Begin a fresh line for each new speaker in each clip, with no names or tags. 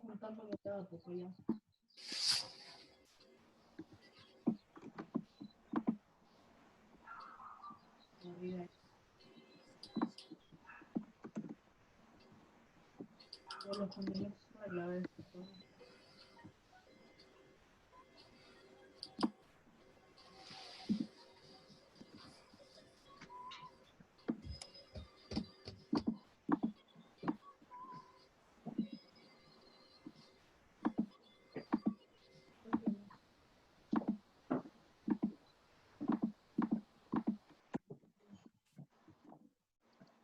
juntando los datos allá. Arriba. Yo lo pondré a la vez.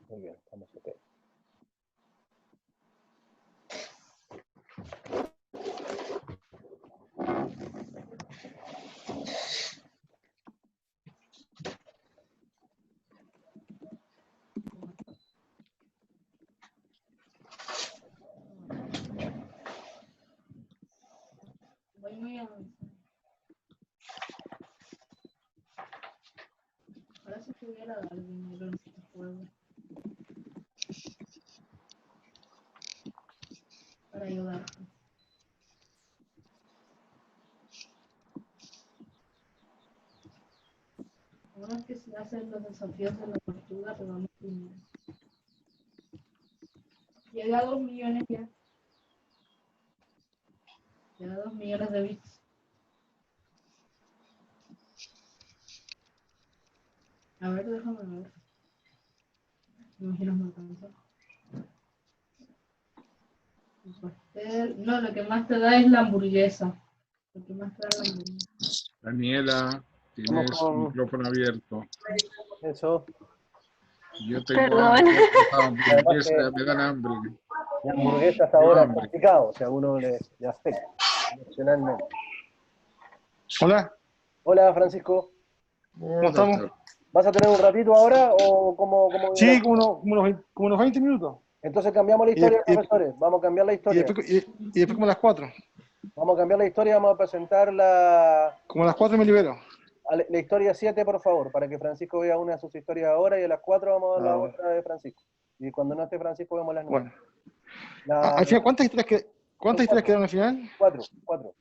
Muy bien, estamos ok.
Voy muy avanzado. Ahora si pudiera dar dinero en este juego. Para ayudarte. Ahora que se hacen los desafíos de la tortuga, te damos dinero. Llega a 2 millones ya. Llega a 2 millones de bits. A ver, déjame ver. Me imagino que me alcanza. El pastel. No, lo que más te da es la hamburguesa. Lo que más te da es la hamburguesa.
Daniela, tienes
Vamos con-
micrófono abierto.
Eso.
Yo tengo
Perdón.
hamburguesa, me dan hambre.
La hamburguesa hasta
Tengo
ahora es
hambre.
complicado, si a uno le afecta emocionalmente.
Hola,
Hola, Francisco.
¿cómo estamos?
¿Vas a tener un ratito ahora o cómo viene
Sí,
la-
como unos 20 minutos.
Entonces cambiamos la historia,
Y- y-
profesores. Vamos a cambiar la
Y
historia.
después como a las 4.
Vamos a cambiar la historia, vamos a presentar la
Como a las 4 me libero.
historia 7, por favor, para que Francisco vea una de sus historias ahora y a las 4 vamos a ver la
Bueno.
otra de Francisco. Y cuando no esté Francisco vemos las nuevas.
Bueno. Al final, ¿cuántas historias quedaron al final?
4.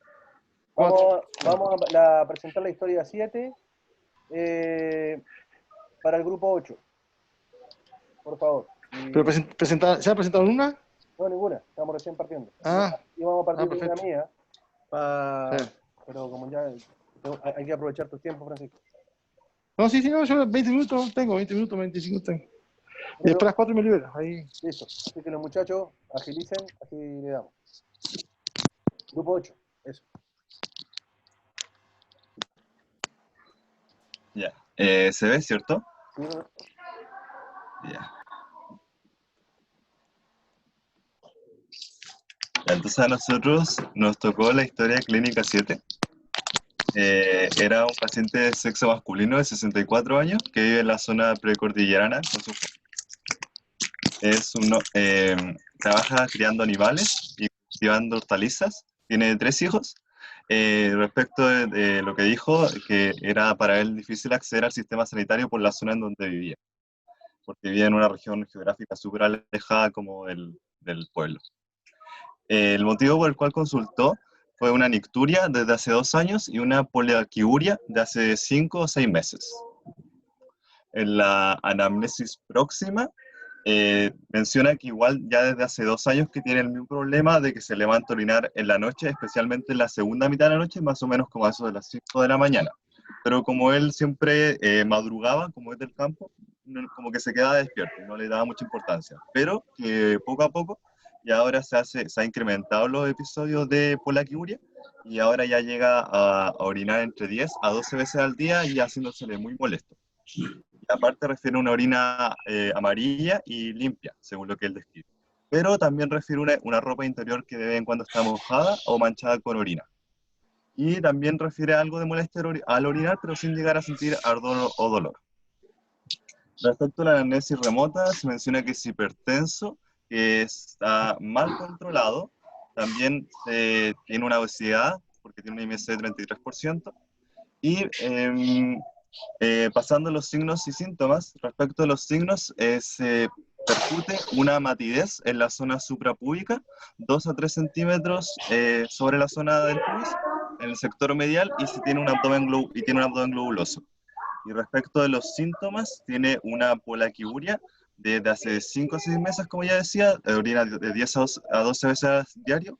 Vamos a presentar la historia 7 para el grupo 8. Por favor.
Pero ¿se ha presentado una?
No, ninguna. Estamos recién partiendo.
Ah,
Y vamos a partir de una
perfecto.
mía.
Sí.
Pero como ya hay que aprovechar tu tiempo, Francisco.
No, sí, no, yo 20 minutos tengo, 20 minutos, 25 tengo. Y después a las 4 me libero. Ahí.
Listo. Así que los muchachos agilicen, así le damos. Grupo 8. Eso.
Ya. ¿Se ve, cierto?
Sí, ¿no?
Ya. Entonces a nosotros nos tocó la historia clínica 7. Era un paciente de sexo masculino de 64 años que vive en la zona precordillerana con su trabaja criando animales y cultivando hortalizas. Tiene 3 hijos. Respecto de lo que dijo, que era para él difícil acceder al sistema sanitario por la zona en donde vivía, porque vivía en una región geográfica súper alejada como del pueblo. El motivo por el cual consultó fue una nicturia desde hace 2 años y una poliaquiuria de hace 5 o 6 meses. En la anamnesis próxima, menciona que igual ya desde hace 2 años que tiene el mismo problema de que se levanta a orinar en la noche, especialmente en la segunda mitad de la noche, más o menos como a eso de las 5 de la mañana. Pero como él siempre madrugaba, como es del campo, como que se quedaba despierto, no le daba mucha importancia. Pero que poco a poco, y ahora se ha incrementado los episodios de poliaquiuria, y ahora ya llega a orinar entre 10 a 12 veces al día y haciéndosele muy molesto. Aparte refiere a una orina amarilla y limpia, según lo que él describe. Pero también refiere una ropa interior que de vez en cuando está mojada o manchada con orina. Y también refiere a algo de molestia al orinar, pero sin llegar a sentir ardor o dolor. Respecto a la anamnesis remota, se menciona que es hipertenso, que está mal controlado, también tiene una obesidad, porque tiene un IMC de 33%, y pasando los signos y síntomas, respecto a los signos, percute una matidez en la zona suprapúbica, 2 a 3 centímetros sobre la zona del pubis, en el sector medial, y si tiene un abdomen globuloso. Y respecto de los síntomas, tiene una polaquiuria desde hace 5 a 6 meses, como ya decía, orina de 10 a 12 veces diario,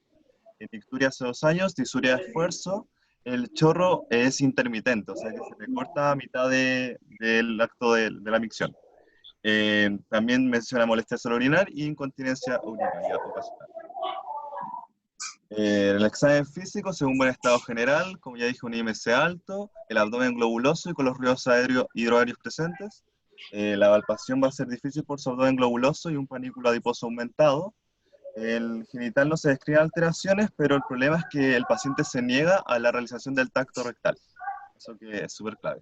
nicturia hace 2 años, disuria de esfuerzo. El chorro es intermitente, o sea que se le corta a mitad del acto de la micción. También menciona molestias al orinar y incontinencia urinaria ocasional. El examen físico, según buen estado general, como ya dije, un IMC alto, el abdomen globuloso y con los ruidos hidroaéreos presentes. La palpación va a ser difícil por su abdomen globuloso y un panículo adiposo aumentado. El genital no se describen alteraciones, pero el problema es que el paciente se niega a la realización del tacto rectal. Eso que es súper clave.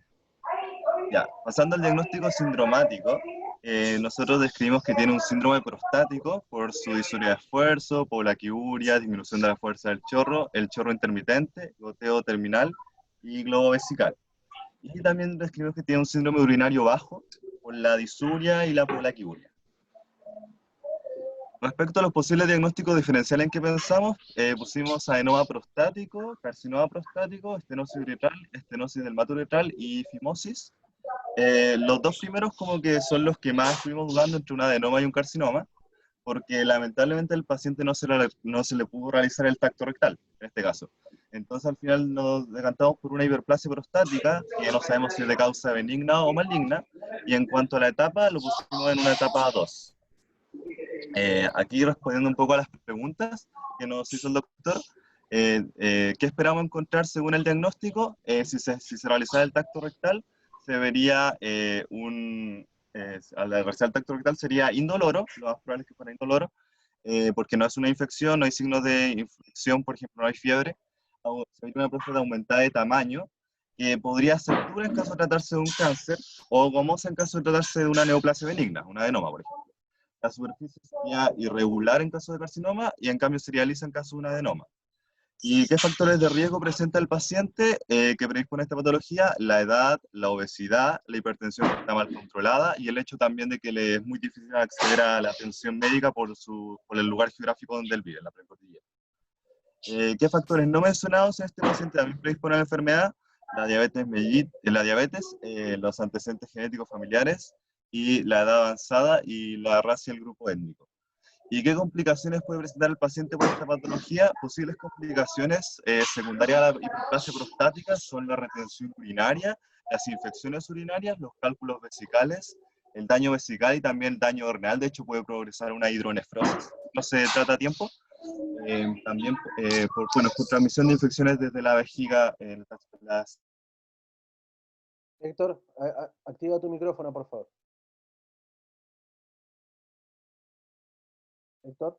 Ya, pasando al diagnóstico sindromático, nosotros describimos que tiene un síndrome prostático por su disuria de esfuerzo, polaquiuria, disminución de la fuerza del chorro, el chorro intermitente, goteo terminal y globo vesical. Y también describimos que tiene un síndrome urinario bajo por la disuria y la polaquiuria. Respecto a los posibles diagnósticos diferenciales en que pensamos, pusimos adenoma prostático, carcinoma prostático, estenosis uretral, estenosis dermatouretral y fimosis. Los dos primeros como que son los que más estuvimos dudando entre un adenoma y un carcinoma, porque lamentablemente al paciente no se le pudo realizar el tacto rectal, en este caso. Entonces al final nos decantamos por una hiperplasia prostática, que no sabemos si es de causa benigna o maligna, y en cuanto a la etapa, lo pusimos en una etapa 2. Aquí respondiendo un poco a las preguntas que nos hizo el doctor, ¿qué esperamos encontrar según el diagnóstico? Si se realizara el tacto rectal, se vería al realizar el tacto rectal sería indoloro, lo más probable es que fuera indoloro, porque no es una infección, no hay signos de infección, por ejemplo, no hay fiebre, se vería una próstata aumentada de tamaño, que podría ser dura en caso de tratarse de un cáncer, o gomosa en caso de tratarse de una neoplasia benigna, una adenoma, por ejemplo. La superficie sería irregular en caso de carcinoma y en cambio sería lisa en caso de un adenoma. ¿Y qué factores de riesgo presenta el paciente que predispone a esta patología? La edad, la obesidad, la hipertensión que está mal controlada y el hecho también de que le es muy difícil acceder a la atención médica por el lugar geográfico donde él vive, en la precordillera. ¿Qué factores no mencionados en este paciente también predisponen a la enfermedad? La diabetes, los antecedentes genéticos familiares y la edad avanzada y la raza y el grupo étnico. ¿Y qué complicaciones puede presentar el paciente por esta patología? Posibles complicaciones secundarias a la hiperplasia prostática son la retención urinaria, las infecciones urinarias, los cálculos vesicales, el daño vesical y también el daño renal. De hecho, puede progresar una hidronefrosis. No se trata a tiempo. También por transmisión de infecciones desde la vejiga.
Héctor, activa tu micrófono, por favor. Héctor.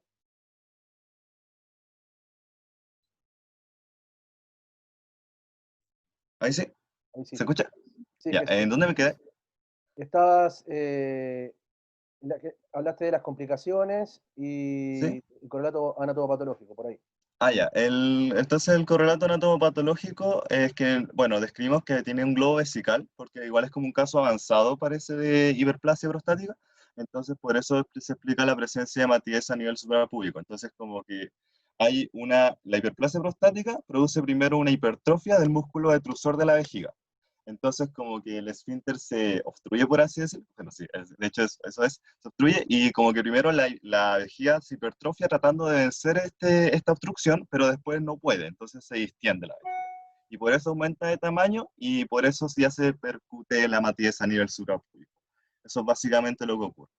Ahí sí.
Ahí sí.
¿Se escucha?
Sí,
Ya, ¿en dónde me quedé?
Estabas, hablaste de las complicaciones y
Sí.
el correlato anatomopatológico, por ahí.
Ya. Entonces el correlato anatomopatológico es que, bueno, describimos que tiene un globo vesical, porque igual es como un caso avanzado, parece, de hiperplasia prostática. Entonces por eso se explica la presencia de matidez a nivel suprapúbico. Entonces como que la hiperplasia prostática produce primero una hipertrofia del músculo detrusor de la vejiga. Entonces como que el esfínter se obstruye, por así decirlo. Bueno, sí, de hecho eso es, se obstruye y como que primero la vejiga se hipertrofia tratando de vencer esta obstrucción, pero después no puede, entonces se distiende la vejiga. Y por eso aumenta de tamaño y por eso ya se percute la matidez a nivel suprapúbico. Eso es básicamente lo que ocurre.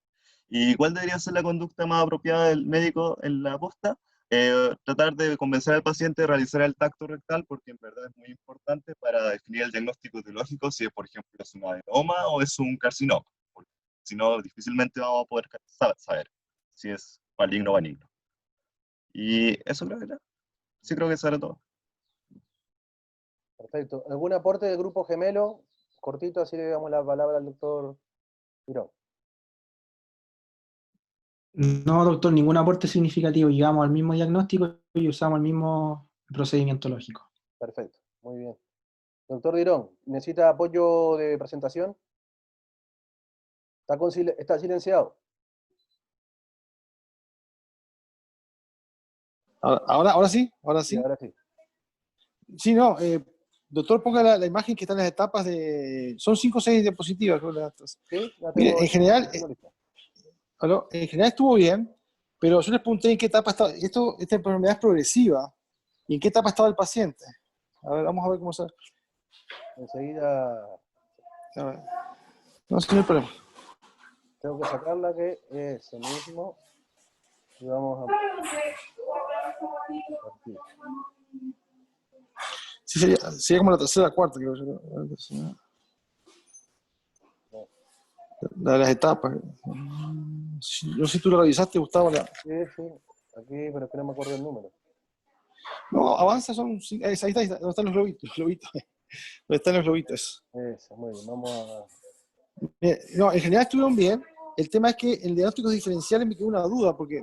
¿Y cuál debería ser la conducta más apropiada del médico en la posta? Tratar de convencer al paciente de realizar el tacto rectal, porque en verdad es muy importante para definir el diagnóstico etiológico, si por ejemplo es un adenoma o es un carcinoma, porque si no difícilmente vamos a poder saber si es maligno o benigno. Y eso creo que era. Sí, creo que eso era todo.
Perfecto. ¿Algún aporte del grupo gemelo? Cortito, así le damos la palabra al doctor Girón.
No, doctor, ningún aporte significativo. Llegamos al mismo diagnóstico y usamos el mismo procedimiento lógico.
Perfecto, muy bien. Doctor Dirón, ¿necesita apoyo de presentación? Está silenciado.
Ahora sí, ahora
Sí,
sí.
ahora sí.
Sí, no, doctor, ponga la imagen que está en las etapas de... Son 5 o 6 diapositivas, creo,
Sí, la
Mire,
tengo,
en general,
tengo lista.
en general estuvo bien, pero yo les pregunté en qué etapa estaba. Esta enfermedad es progresiva. ¿Y en qué etapa estaba el paciente? A ver, vamos a ver cómo se...
Enseguida
A ver. No, sí, no hay problema.
tengo que sacarla, que es ese mismo. Y vamos a partir.
Sí, sería como la tercera o cuarta, creo yo. La de las etapas. No sé si tú lo revisaste, Gustavo.
Sí, sí, aquí, pero es que no me acuerdo el número.
No, avanza, ahí está, donde están los globitos. Donde están los globitos.
Eso, muy bien, vamos a...
No, en general estuvieron bien. El tema es que el diagnóstico diferencial me quedó una duda, porque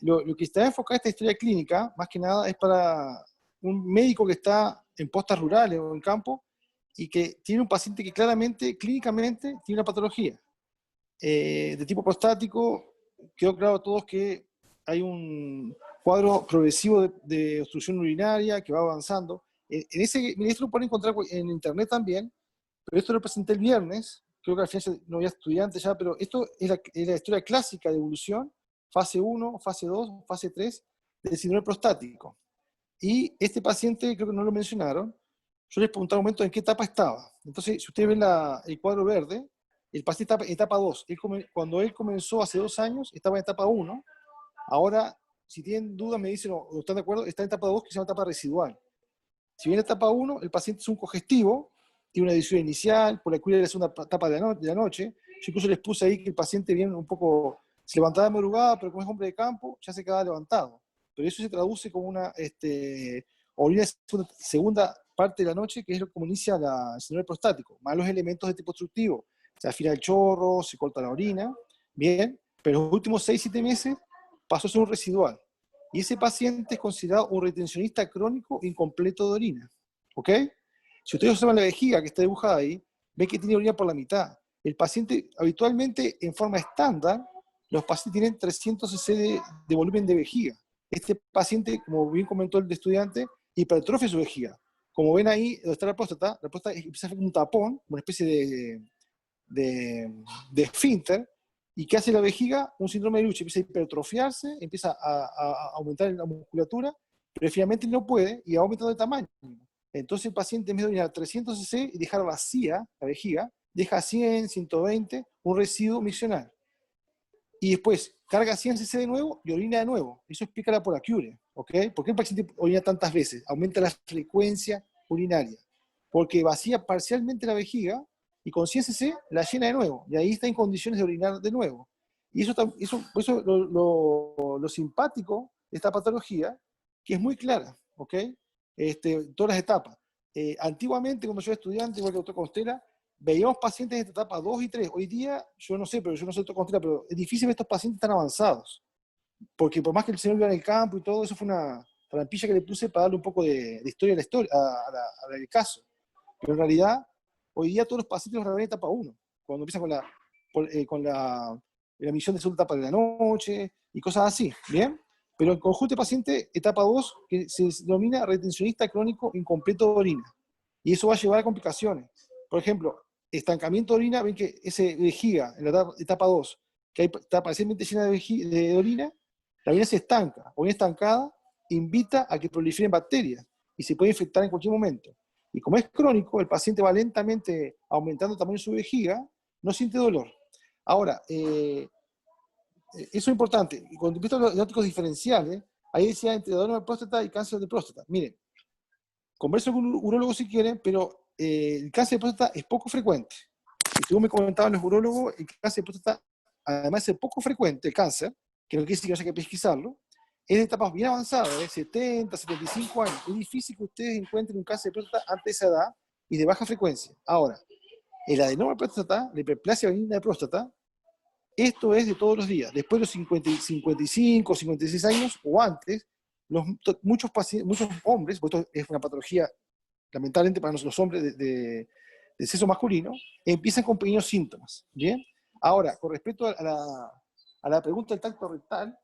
lo que está enfocado en esta historia clínica, más que nada, es para un médico que está en postas rurales o en campo y que tiene un paciente que claramente, clínicamente, tiene una patología de tipo prostático. Quedó claro a todos que hay un cuadro progresivo de obstrucción urinaria que va avanzando. Esto lo pueden encontrar en internet también, pero esto lo presenté el viernes. Creo que al final no había estudiantes ya, pero esto es la historia clásica de evolución, fase 1, fase 2, fase 3 del síndrome prostático. Y este paciente, creo que no lo mencionaron, yo les pregunté un momento en qué etapa estaba. Entonces, si ustedes ven el cuadro verde, el paciente está en etapa 2. Cuando él comenzó hace 2 años, estaba en etapa 1. Ahora, si tienen dudas, me dicen o están de acuerdo, está en etapa 2, que se llama etapa residual. Si bien en etapa 1, el paciente es un congestivo, tiene una difusión inicial, por la cual es una etapa de la noche. Yo incluso les puse ahí que el paciente viene un poco, se levantaba de madrugada, pero como es hombre de campo, ya se quedaba levantado. Pero eso se traduce como una orina de segunda parte de la noche, que es como inicia el síndrome prostático, más los elementos de tipo obstructivo. Se afina el chorro, se corta la orina, bien, pero en los últimos 6-7 meses pasó a ser un residual. Y ese paciente es considerado un retencionista crónico incompleto de orina. ¿Ok? Si ustedes observan la vejiga que está dibujada ahí, ven que tiene orina por la mitad. El paciente, habitualmente, en forma estándar, los pacientes tienen 300 cc de volumen de vejiga. Este paciente, como bien comentó el estudiante, hipertrofia su vejiga. Como ven ahí, donde está la próstata empieza a ser como un tapón, una especie de esfínter. ¿Y qué hace la vejiga? Un síndrome de Luche. Empieza a hipertrofiarse, empieza a aumentar la musculatura, pero finalmente no puede y va aumentando de tamaño. Entonces el paciente, en vez de orinar 300 cc y dejar vacía la vejiga, deja 100, 120, un residuo miccional. Y después carga 100 cc de nuevo y orina de nuevo. Eso explica la polaquiuria. ¿Ok? ¿Por qué el paciente orina tantas veces? Aumenta la frecuencia urinaria. Porque vacía parcialmente la vejiga y con 100 cc la llena de nuevo. Y ahí está en condiciones de orinar de nuevo. Y eso lo simpático de esta patología, que es muy clara. ¿Ok? Todas las etapas. Antiguamente, cuando yo era estudiante, igual que el doctor Constela, veíamos pacientes de etapa 2 y 3. Hoy día, yo no sé doctor Constela, pero es difícil ver estos pacientes tan avanzados. Porque por más que el señor viva en el campo y todo, eso fue una trampilla que le puse para darle un poco de historia al caso. Pero en realidad, hoy día todos los pacientes los revelan en etapa 1, cuando empiezan con la emisión de segunda etapa de la noche y cosas así. ¿Bien? Pero en conjunto de paciente, etapa 2, que se denomina retencionista crónico incompleto de orina. Y eso va a llevar a complicaciones. Por ejemplo, estancamiento de orina, ven que ese vejiga en la etapa 2, que está parcialmente llena de orina, la orina se estanca. Orina estancada invita a que proliferen bacterias y se puede infectar en cualquier momento. Y como es crónico, el paciente va lentamente aumentando el tamaño de su vejiga, no siente dolor. Ahora, eso es importante. Y cuando empiezan los diagnósticos diferenciales, ahí decía entre adenoma de próstata y cáncer de próstata. Miren, converso con un urólogo si quieren, pero el cáncer de próstata es poco frecuente. Y tú me comentaban los urólogos, el cáncer de próstata, además de ser poco frecuente, el cáncer, que no quiere decir que haya que pesquisarlo, es de etapas bien avanzadas, de 70, 75 años. Es difícil que ustedes encuentren un cáncer de próstata antes de esa edad y de baja frecuencia. Ahora, el adenoma de próstata, la hiperplasia benigna de próstata, esto es de todos los días. Después de los 55, 56 años o antes, muchos hombres, porque esto es una patología lamentablemente para nosotros los hombres de sexo masculino, empiezan con pequeños síntomas. ¿Bien? Ahora, con respecto a la pregunta del tacto rectal,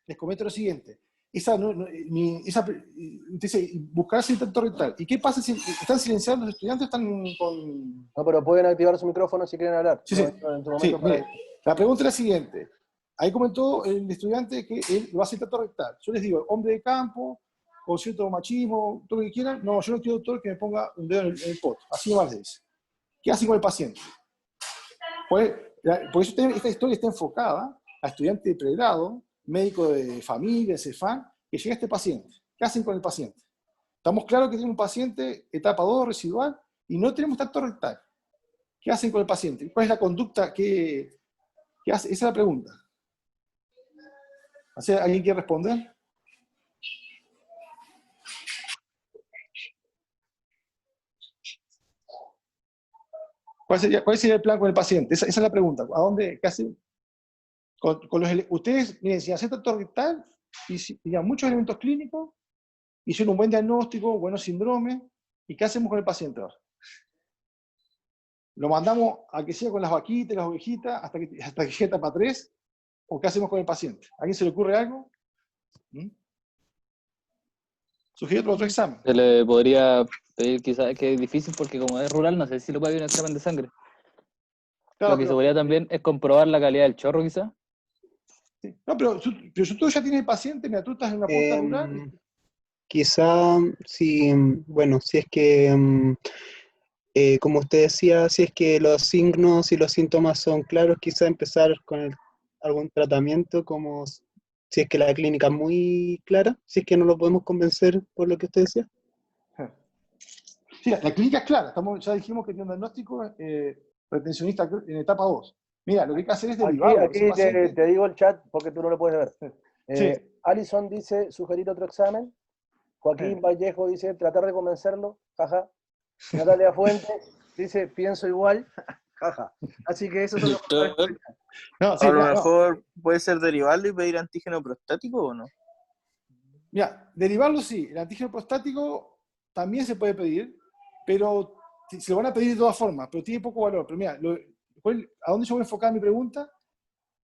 les comento lo siguiente. usted dice, buscar ese intento rectal. ¿Y qué pasa si están silenciados los estudiantes? ¿Están con...?
No, pero pueden activar su micrófono si quieren hablar.
Sí, sí.
En su
Sí,
momento para-
mire, la pregunta es la siguiente. Ahí comentó el estudiante que él lo hace intento rectal. Yo les digo, hombre de campo, con cierto machismo, todo lo que quieran. No, yo no quiero doctor que me ponga un dedo en el poto. Así nomás les dice. ¿Qué hacen con el paciente? Por eso esta historia está enfocada a estudiante de pregrado, médico de familia, CEFAN, que llega este paciente. ¿Qué hacen con el paciente? Estamos claros que tenemos un paciente etapa 2 residual y no tenemos intento rectal. ¿Qué hacen con el paciente? ¿Cuál es la conducta que hace? Esa es la pregunta. ¿Alguien quiere responder? ¿Cuál sería el plan con el paciente? Esa es la pregunta. ¿A dónde? ¿Qué hacen? Ustedes, miren, si hacen intento rectal y ya muchos elementos clínicos, hicieron un buen diagnóstico, buenos síndromes, ¿y qué hacemos con el paciente ahora? ¿Lo mandamos a que siga con las vaquitas, las ovejitas, hasta que llegue a etapa 3? ¿O qué hacemos con el paciente? ¿A alguien se le ocurre algo? Sugiero otro examen.
Se le podría pedir, quizás, que es difícil porque como es rural, no sé si lo puede pedir un examen de sangre.
Claro,
Lo que se podría también es comprobar la calidad del chorro, quizás.
sí. No, pero si tú ya tienes el paciente, mira, tú estás en una puerta rural.
Quizá, si, bueno, si es que, como usted decía, si es que los signos y los síntomas son claros, quizá empezar con algún tratamiento, como si es que la clínica es muy clara, si es que no lo podemos convencer por lo que usted decía.
Sí, la clínica es clara. Ya dijimos que tiene un diagnóstico retencionista en etapa 2. Mira, lo que hay que hacer es derivarlo.
Aquí te digo el chat porque tú no lo puedes ver.
Sí.
Alison dice, sugerir otro examen. Joaquín Vallejo dice, tratar de convencerlo. Jaja. Natalia Fuentes dice, pienso igual. Jaja. Así que eso es lo que...
No, sí,
a lo mejor puede ser derivarlo y pedir antígeno prostático o no.
Mira, derivarlo sí. El antígeno prostático también se puede pedir, pero se lo van a pedir de todas formas, pero tiene poco valor. Pero mira, ¿a dónde yo voy a enfocar mi pregunta?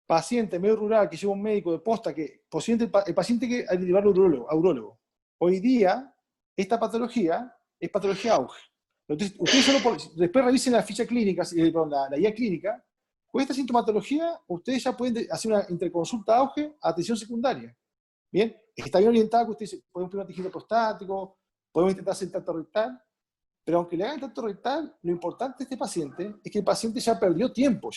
Paciente medio rural que lleva un médico de posta, el paciente que hay que llevarlo a urólogo. Hoy día, esta patología es patología auge. Entonces, ustedes después revisen la ficha clínica, la guía clínica, con esta sintomatología, ustedes ya pueden hacer una interconsulta auge a atención secundaria. Bien, está bien orientado que ustedes pueden pedir un antígeno prostático, podemos intentar hacer intento rectal, pero aunque le hagan intento rectal, lo importante de este paciente es que el paciente ya perdió tiempo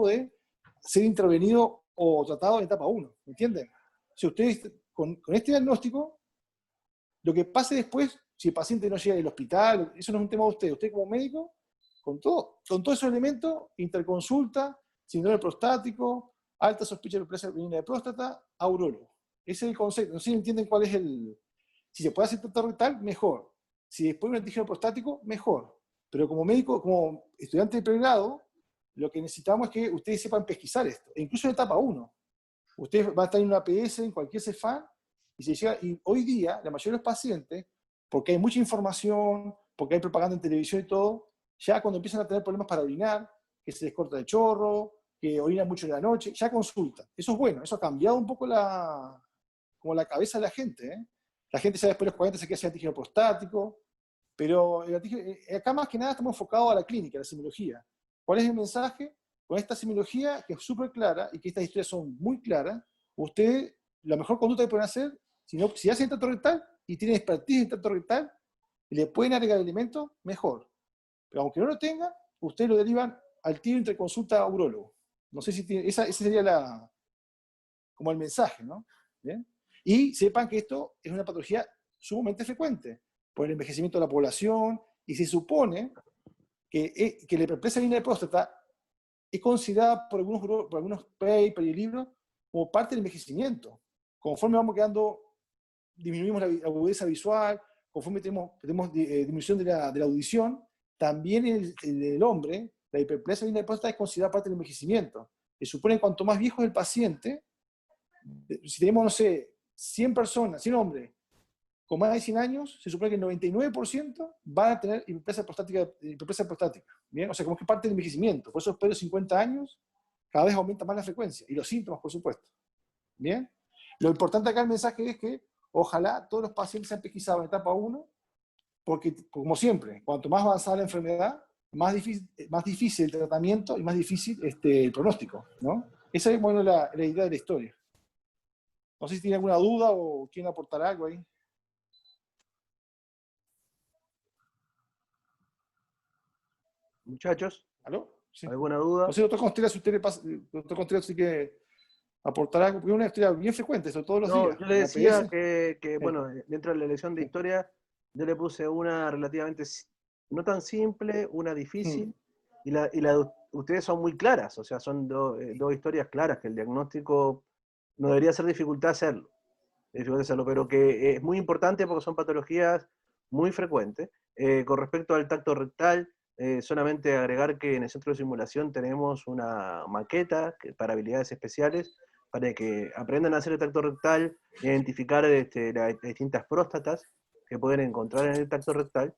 de ser intervenido o tratado en etapa 1, ¿me entienden? Si ustedes, con este diagnóstico, lo que pase después, si el paciente no llega al hospital, eso no es un tema de usted. Usted como médico, con todos esos elementos, interconsulta, síndrome prostático, alta sospecha de hiperplasia benigna de próstata, a urólogo. Ese es el concepto. No sé si entienden cuál es si se puede hacer intento rectal, mejor. Si después un antígeno prostático, mejor. Pero como médico, como estudiante de pregrado, lo que necesitamos es que ustedes sepan pesquisar esto. E incluso en etapa 1. Ustedes van a estar en una APS, en cualquier CEFAN, y hoy día, la mayoría de los pacientes, porque hay mucha información, porque hay propaganda en televisión y todo, ya cuando empiezan a tener problemas para orinar, que se les corta el chorro, que orinan mucho en la noche, ya consultan. Eso es bueno, eso ha cambiado un poco la cabeza de la gente, ¿eh? La gente ya después de los 40 se quiere hacer antígeno prostático, pero acá más que nada estamos enfocados a la clínica, a la semiología. ¿Cuál es el mensaje? Con esta semiología, que es súper clara, y que estas historias son muy claras, ustedes, la mejor conducta que pueden hacer, si hacen intento rectal y tienen expertise en intento rectal, y le pueden agregar elementos, mejor. Pero aunque no lo tengan, ustedes lo derivan al tiro entre consulta a urólogo. No sé si ese sería como el mensaje, ¿no? ¿Bien? Y sepan que esto es una patología sumamente frecuente por el envejecimiento de la población, y se supone que la hiperplasia benigna de próstata es considerada por algunos papers y libros como parte del envejecimiento. Conforme vamos disminuimos la agudeza visual, conforme tenemos disminución de la audición, también el hombre, la hiperplasia benigna de próstata es considerada parte del envejecimiento. Se supone que cuanto más viejo es el paciente, si tenemos, no sé, 100 personas, 100 hombres, con más de 100 años, se supone que el 99% van a tener hiperplasia prostática. ¿Bien? O sea, como que parte del envejecimiento. Por eso después de los 50 años, cada vez aumenta más la frecuencia. Y los síntomas, por supuesto. ¿Bien? Lo importante acá el mensaje es que ojalá todos los pacientes sean pesquisados en etapa 1, porque como siempre, cuanto más avanzada la enfermedad, más difícil el tratamiento y más difícil el pronóstico, ¿no? Esa es, bueno, la idea de la historia. No sé si tiene alguna duda o quieren aportar algo ahí.
Muchachos,
¿Aló? Sí.
¿alguna duda?
No sé, doctor Contreras, si usted le pasa, doctor Contreras, sí que aportar algo, porque es una historia bien frecuente, eso todos los
No,
días.
yo le
en la
decía
PS.
que, bueno, dentro de la elección de historia, yo le puse una relativamente no tan simple, una difícil, y la de ustedes son muy claras, o sea, son dos historias claras, que el diagnóstico no debería ser dificultad hacerlo, pero que es muy importante porque son patologías muy frecuentes. Con respecto al tacto rectal, solamente agregar que en el centro de simulación tenemos una maqueta para habilidades especiales, para que aprendan a hacer el tacto rectal, identificar las distintas próstatas que pueden encontrar en el tacto rectal,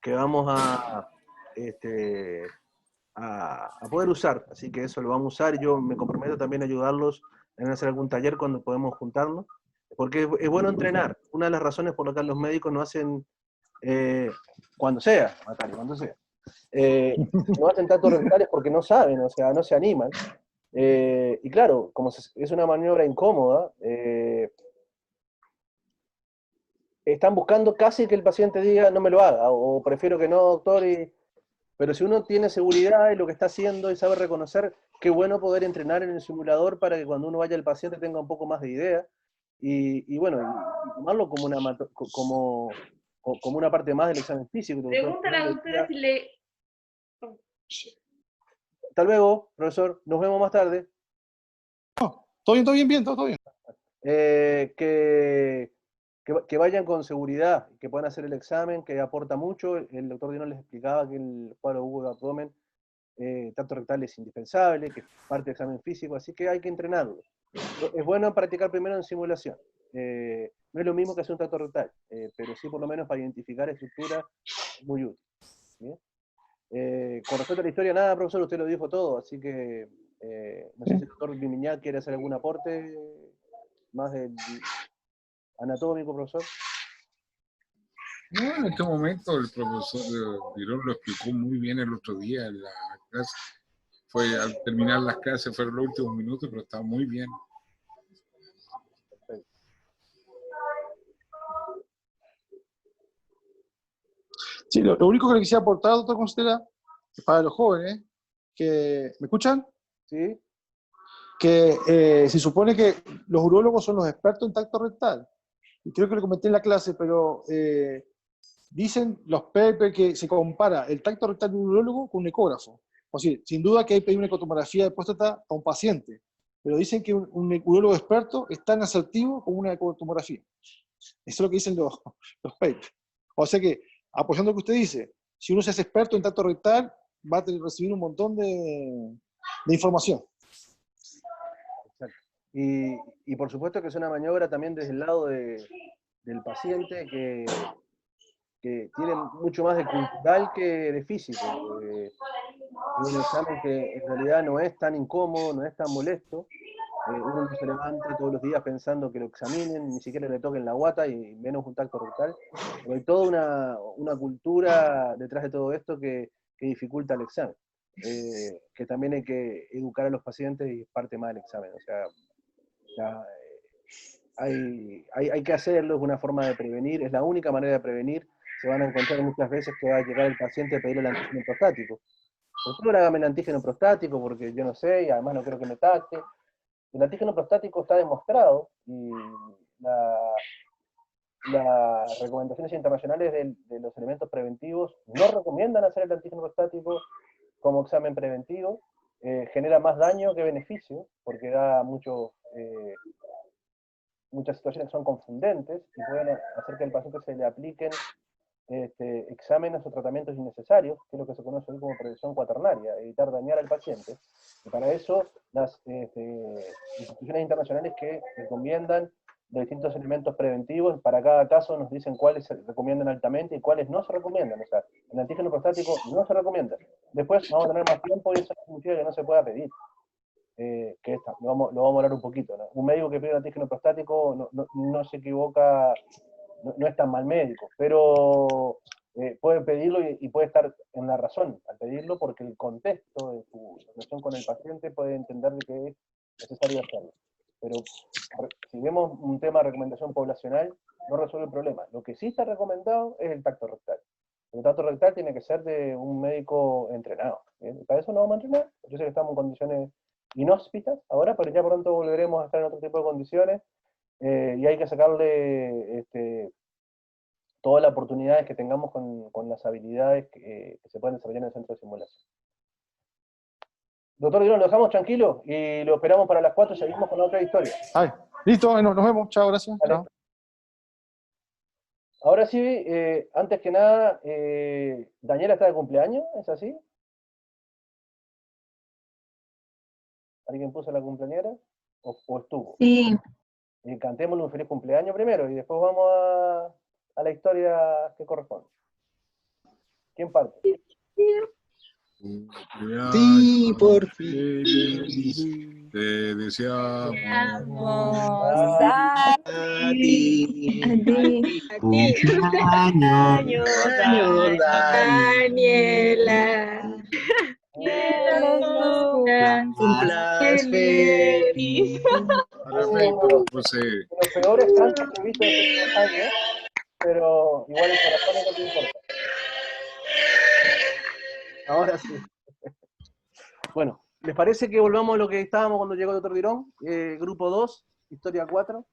que vamos a poder usar. Así que eso lo vamos a usar y yo me comprometo también a ayudarlos en hacer algún taller cuando podemos juntarnos, porque es bueno entrenar. Una de las razones por las que los médicos no hacen, cuando sea, Macari, cuando sea, no hacen tactos rectales porque no saben, o sea, no se animan. Y claro, como es una maniobra incómoda, están buscando casi que el paciente diga no me lo haga, o prefiero que no, doctor, pero si uno tiene seguridad en lo que está haciendo y sabe reconocer, qué bueno poder entrenar en el simulador para que cuando uno vaya al paciente tenga un poco más de idea, y bueno, y tomarlo como una parte más del examen físico.
Pregúntale a la doctora si le...
Hasta luego, profesor, nos vemos más tarde.
Todo bien, todo bien.
Que vayan con seguridad, que puedan hacer el examen, que aporta mucho. El doctor Dino les explicaba que el cuadro Hugo de abdomen, tacto rectal es indispensable, que es parte del examen físico, así que hay que entrenarlo. Es bueno practicar primero en simulación. No es lo mismo que hacer un tacto rectal, pero sí por lo menos para identificar estructuras es muy útil. ¿Bien? Con respecto a la historia, nada, profesor, usted lo dijo todo, así que no sé si el doctor Vimiñac quiere hacer algún aporte más del anatómico, profesor.
No, en este momento el profesor Virón lo explicó muy bien el otro día en la clase. Fue al terminar las clases, fueron los últimos minutos, pero estaba muy bien.
Perfecto.
Sí, lo único que le quisiera aportar, doctor Constela, para los jóvenes, que ¿me escuchan?
Sí.
Que se supone que los urólogos son los expertos en tacto rectal. Y creo que lo comenté en la clase, pero dicen los papers que se compara el tacto rectal de un urólogo con un ecógrafo. O sea, sin duda que hay que pedir una ecotomografía de próstata a un paciente, pero dicen que un urólogo experto es tan asertivo como una ecotomografía. Eso es lo que dicen los papers. O sea que, apoyando lo que usted dice, si uno se hace experto en tacto rectal, va a recibir un montón de información.
Exacto. Y por supuesto que es una maniobra también desde el lado del paciente que tiene mucho más de cultural que de físico. Es un examen que en realidad no es tan incómodo, no es tan molesto. Uno no se levanta todos los días pensando que lo examinen, ni siquiera le toquen la guata y menos un tacto rectal. Pero hay toda una cultura detrás de todo esto que dificulta el examen. Que también hay que educar a los pacientes y es parte más del examen. O sea, hay que hacerlo, es una forma de prevenir, es la única manera de prevenir. Se van a encontrar muchas veces que va a llegar el paciente a pedir el antígeno prostático. Por favor, hágame el antígeno prostático porque yo no sé y además no quiero que me tacte. El antígeno prostático está demostrado y las recomendaciones internacionales de los elementos preventivos no recomiendan hacer el antígeno prostático como examen preventivo. Genera más daño que beneficio porque da muchas situaciones que son confundentes y pueden hacer que al paciente se le apliquen exámenes o tratamientos innecesarios, que es lo que se conoce hoy como prevención cuaternaria, evitar dañar al paciente. Y para eso las instituciones internacionales que recomiendan de distintos elementos preventivos, para cada caso nos dicen cuáles se recomiendan altamente y cuáles no se recomiendan. O sea, el antígeno prostático no se recomienda. Después vamos a tener más tiempo y eso significa que no se pueda pedir. que esta, lo vamos a hablar un poquito, ¿no? Un médico que pide un antígeno prostático no se equivoca, no es tan mal médico, pero puede pedirlo y puede estar en la razón al pedirlo, porque el contexto de su relación con el paciente puede entender de que es necesario hacerlo. Pero si vemos un tema de recomendación poblacional, no resuelve el problema. Lo que sí está recomendado es el tacto rectal. El tacto rectal tiene que ser de un médico entrenado. Para eso no vamos a entrenar. Yo sé que estamos en condiciones inhóspitas ahora, pero ya pronto volveremos a estar en otro tipo de condiciones, y hay que sacarle todas las oportunidades que tengamos con las habilidades que se pueden desarrollar en el centro de simulación. Doctor Dirón, lo dejamos tranquilo y lo esperamos para las 4 y seguimos con la otra historia.
Ay, listo, nos vemos. Chao, gracias.
Vale.
Chao.
Ahora sí, antes que nada, Daniela está de cumpleaños, ¿es así? ¿Alguien puso la cumpleañera? ¿O estuvo?
Sí.
Cantémosle un feliz cumpleaños primero y después vamos a la historia que corresponde. ¿Quién parte?
Sí, por fin.
Te deseamos
A
ti.
Cumpleaños,
Daniela.
Que los
Cumplas feliz.
Perfecto, José.
Los peores cantos que he visto en estos años, pero igual el corazón es lo que importa. Ahora sí. Bueno, ¿les parece que volvamos a lo que estábamos cuando llegó el doctor Dirón? Grupo 2, historia 4.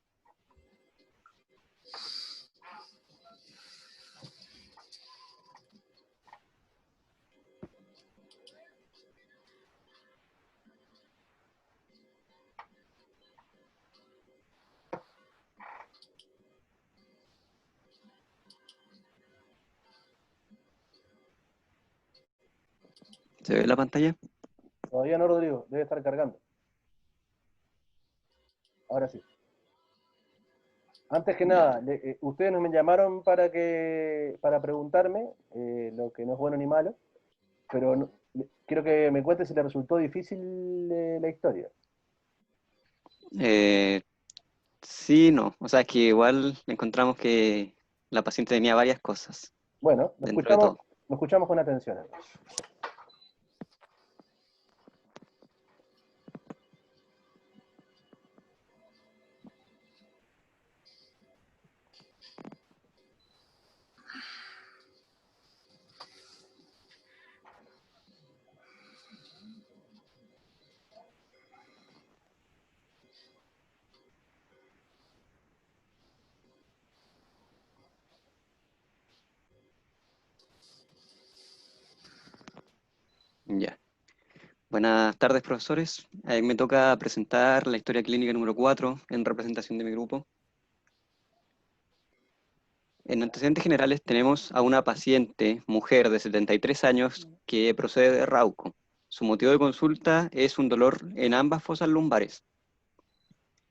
¿Se ve la pantalla?
Todavía no, Rodrigo, debe estar cargando. Ahora sí. Antes que nada, ustedes me llamaron para preguntarme, lo que no es bueno ni malo, pero quiero que me cuenten si les resultó difícil la historia.
Sí, no. O sea, es que igual encontramos que la paciente tenía varias cosas.
Bueno,
dentro de todo.
lo escuchamos con atención.
Ya. Buenas tardes, profesores. Me toca presentar la historia clínica número 4 en representación de mi grupo. En antecedentes generales tenemos a una paciente, mujer de 73 años, que procede de Rauco. Su motivo de consulta es un dolor en ambas fosas lumbares.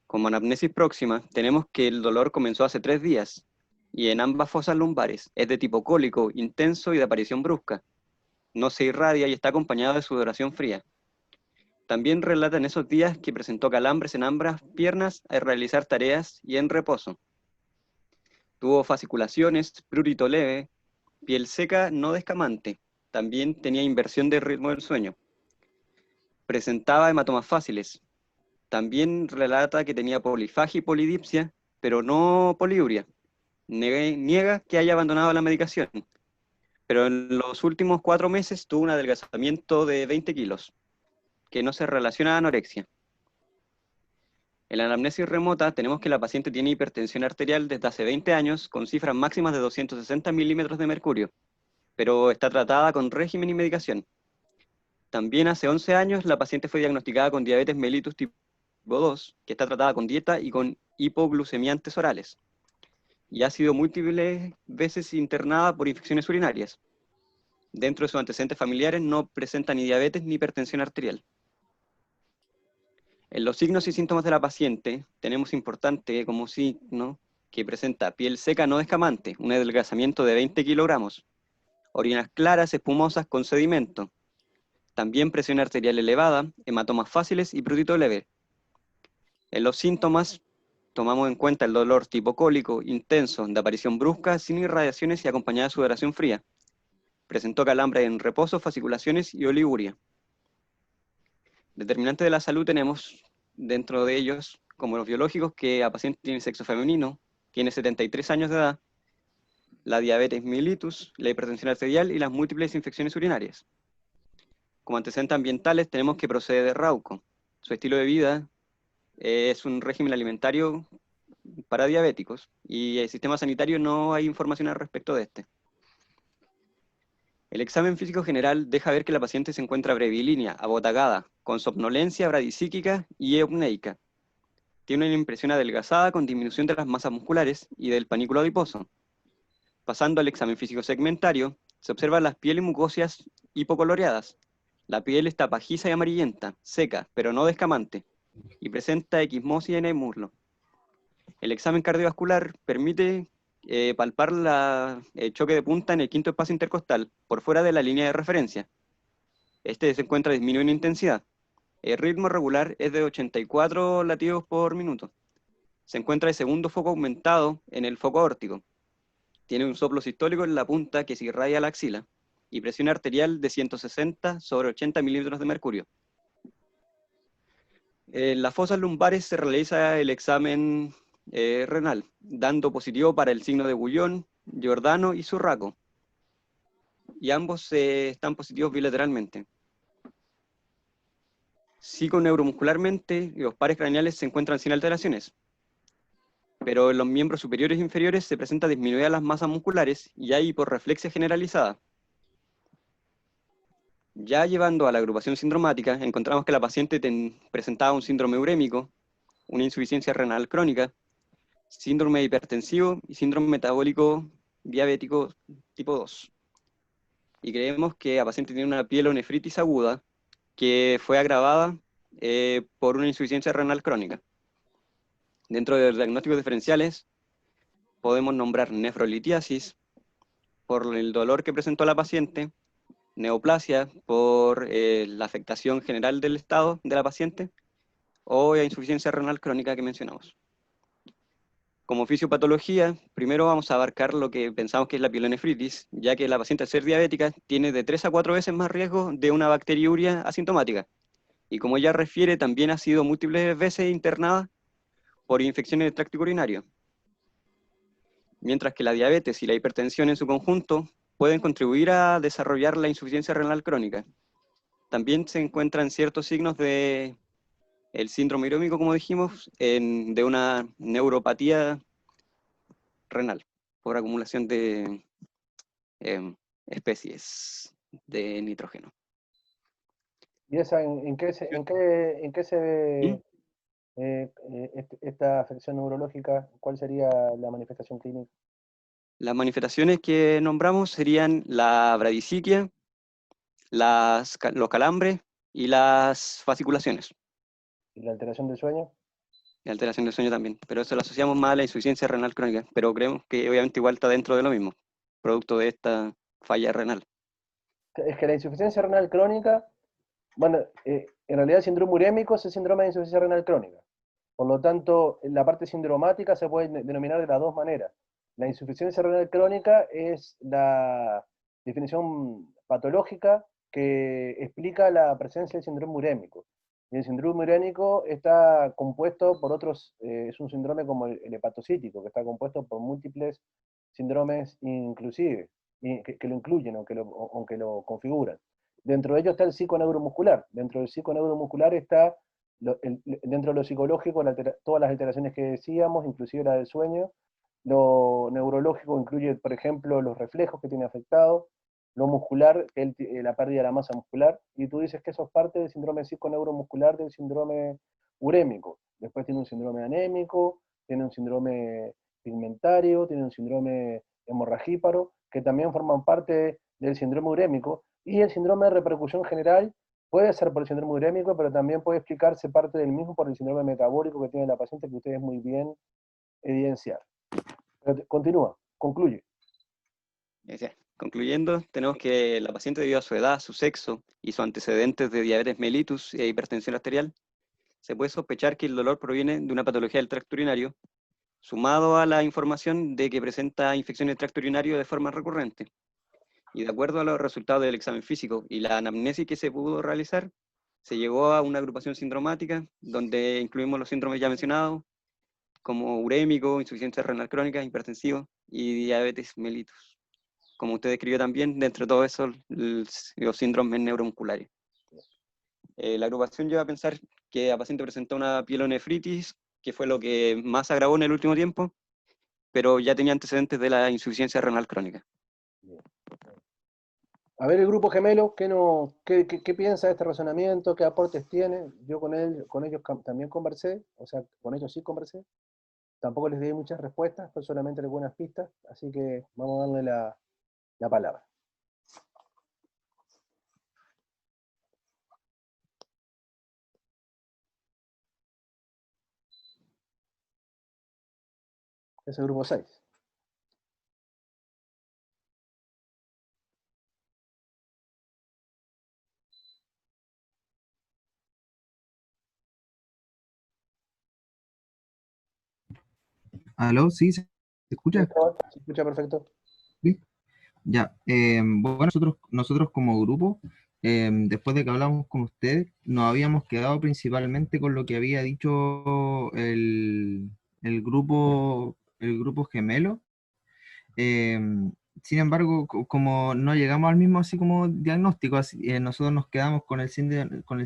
Como anamnesis próxima, tenemos que el dolor comenzó hace 3 días, y en ambas fosas lumbares es de tipo cólico, intenso y de aparición brusca. No se irradia y está acompañado de sudoración fría. También relata en esos días que presentó calambres en ambas piernas al realizar tareas y en reposo. Tuvo fasciculaciones, prurito leve, piel seca no descamante. También tenía inversión de ritmo del sueño. Presentaba hematomas fáciles. También relata que tenía polifagia y polidipsia, pero no poliuria. Niega que haya abandonado la medicación, pero en los últimos 4 meses tuvo un adelgazamiento de 20 kilos, que no se relaciona a anorexia. En la anamnesis remota tenemos que la paciente tiene hipertensión arterial desde hace 20 años con cifras máximas de 260 milímetros de mercurio, pero está tratada con régimen y medicación. También hace 11 años la paciente fue diagnosticada con diabetes mellitus tipo 2, que está tratada con dieta y con hipoglucemiantes orales. Y ha sido múltiples veces internada por infecciones urinarias. Dentro de sus antecedentes familiares no presenta ni diabetes ni hipertensión arterial. En los signos y síntomas de la paciente tenemos importante como signo que presenta piel seca no descamante, un adelgazamiento de 20 kilogramos, orinas claras, espumosas con sedimento. También presión arterial elevada, hematomas fáciles y prurito leve. En los síntomas tomamos en cuenta el dolor tipo cólico, intenso, de aparición brusca, sin irradiaciones y acompañada de sudoración fría. Presentó calambre en reposo, fasciculaciones y oliguria. Determinantes de la salud tenemos dentro de ellos, como los biológicos, que a paciente tiene sexo femenino, tiene 73 años de edad, la diabetes mellitus, la hipertensión arterial y las múltiples infecciones urinarias. Como antecedentes ambientales tenemos que procede de Rauco. Su estilo de vida es un régimen alimentario para diabéticos y el sistema sanitario no hay información al respecto de este. El examen físico general deja ver que la paciente se encuentra brevilínea, abotagada, con somnolencia bradisíquica y eupneica. Tiene una impresión adelgazada con disminución de las masas musculares y del panículo adiposo. Pasando al examen físico segmentario, se observan las pieles mucosas hipocoloreadas. La piel está pajiza y amarillenta, seca, pero no descamante, y presenta equismosis en el muslo. El examen cardiovascular permite palpar el choque de punta en el quinto espacio intercostal, por fuera de la línea de referencia. Este se encuentra disminuido en intensidad. El ritmo regular es de 84 latidos por minuto. Se encuentra el segundo foco aumentado en el foco aórtico. Tiene un soplo sistólico en la punta que se irradia a la axila y presión arterial de 160 sobre 80 milímetros de mercurio. En las fosas lumbares se realiza el examen renal, dando positivo para el signo de Bullón, Giordano y Surraco. Y ambos están positivos bilateralmente. Psiconeuromuscularmente, los pares craneales se encuentran sin alteraciones, pero en los miembros superiores e inferiores se presenta disminuida las masas musculares y hay hiporreflexia generalizada. Ya llevando a la agrupación sindromática, encontramos que la paciente presentaba un síndrome urémico, una insuficiencia renal crónica, síndrome hipertensivo y síndrome metabólico diabético tipo 2. Y creemos que la paciente tiene una pielonefritis aguda que fue agravada por una insuficiencia renal crónica. Dentro de los diagnósticos diferenciales podemos nombrar nefrolitiasis por el dolor que presentó la paciente, neoplasia por la afectación general del estado de la paciente o la insuficiencia renal crónica que mencionamos. Como fisiopatología, primero vamos a abarcar lo que pensamos que es la pielonefritis, ya que la paciente al ser diabética tiene de 3 a 4 veces más riesgo de una bacteriuria asintomática. Y como ella refiere, también ha sido múltiples veces internada por infecciones del tracto urinario. Mientras que la diabetes y la hipertensión en su conjunto pueden contribuir a desarrollar la insuficiencia renal crónica. También se encuentran ciertos signos de el síndrome urémico, como dijimos, de una neuropatía renal por acumulación de especies de nitrógeno.
¿Y esa en qué se ve esta afección neurológica? ¿Cuál sería la manifestación clínica?
Las manifestaciones que nombramos serían la bradisiquia, los calambres y las fasciculaciones.
¿Y la alteración del sueño?
La alteración del sueño también, pero eso lo asociamos más a la insuficiencia renal crónica, pero creemos que obviamente igual está dentro de lo mismo, producto de esta falla renal.
Es que la insuficiencia renal crónica, bueno, en realidad el síndrome urémico es el síndrome de insuficiencia renal crónica. Por lo tanto, la parte sindromática se puede denominar de las dos maneras. La insuficiencia renal crónica es la definición patológica que explica la presencia del síndrome urémico. Y el síndrome urémico está compuesto por otros, es un síndrome como el hepatocítico, que está compuesto por múltiples síndromes inclusive, que lo incluyen, aunque lo configuran. Dentro de ellos está el psiconeuromuscular. Dentro del psiconeuromuscular está, dentro de lo psicológico, todas las alteraciones que decíamos, inclusive la del sueño. Lo neurológico incluye, por ejemplo, los reflejos que tiene afectado, lo muscular, la pérdida de la masa muscular, y tú dices que eso es parte del síndrome psiconeuromuscular del síndrome urémico. Después tiene un síndrome anémico, tiene un síndrome pigmentario, tiene un síndrome hemorragíparo, que también forman parte del síndrome urémico, y el síndrome de repercusión general puede ser por el síndrome urémico, pero también puede explicarse parte del mismo por el síndrome metabólico que tiene la paciente, que ustedes muy bien evidenciar. Continúa, concluye.
Concluyendo, tenemos que la paciente, debido a su edad, su sexo y sus antecedentes de diabetes mellitus e hipertensión arterial, se puede sospechar que el dolor proviene de una patología del tracto urinario, sumado a la información de que presenta infecciones del tracto urinario de forma recurrente. Y de acuerdo a los resultados del examen físico y la anamnesis que se pudo realizar, se llegó a una agrupación sindromática donde incluimos los síndromes ya mencionados, como urémico, insuficiencia renal crónica, hipertensivo y diabetes mellitus. Como usted describió también, dentro de todo eso, los síndromes neuromusculares. La agrupación lleva a pensar que la paciente presentó una pielonefritis, que fue lo que más agravó en el último tiempo, pero ya tenía antecedentes de la insuficiencia renal crónica.
A ver el grupo gemelo, ¿qué piensa de este razonamiento? ¿Qué aportes tiene? Yo con ellos también conversé, o sea, con ellos sí conversé. Tampoco les di muchas respuestas, pero solamente algunas pistas, así que vamos a darle la palabra. Es el grupo 6.
¿Aló? ¿Sí? ¿Se escucha?
Se escucha perfecto.
Sí. Ya. Bueno, nosotros como grupo, después de que hablamos con ustedes, nos habíamos quedado principalmente con lo que había dicho el grupo gemelo. Sin embargo, como no llegamos al mismo así como diagnóstico, nosotros nos quedamos con el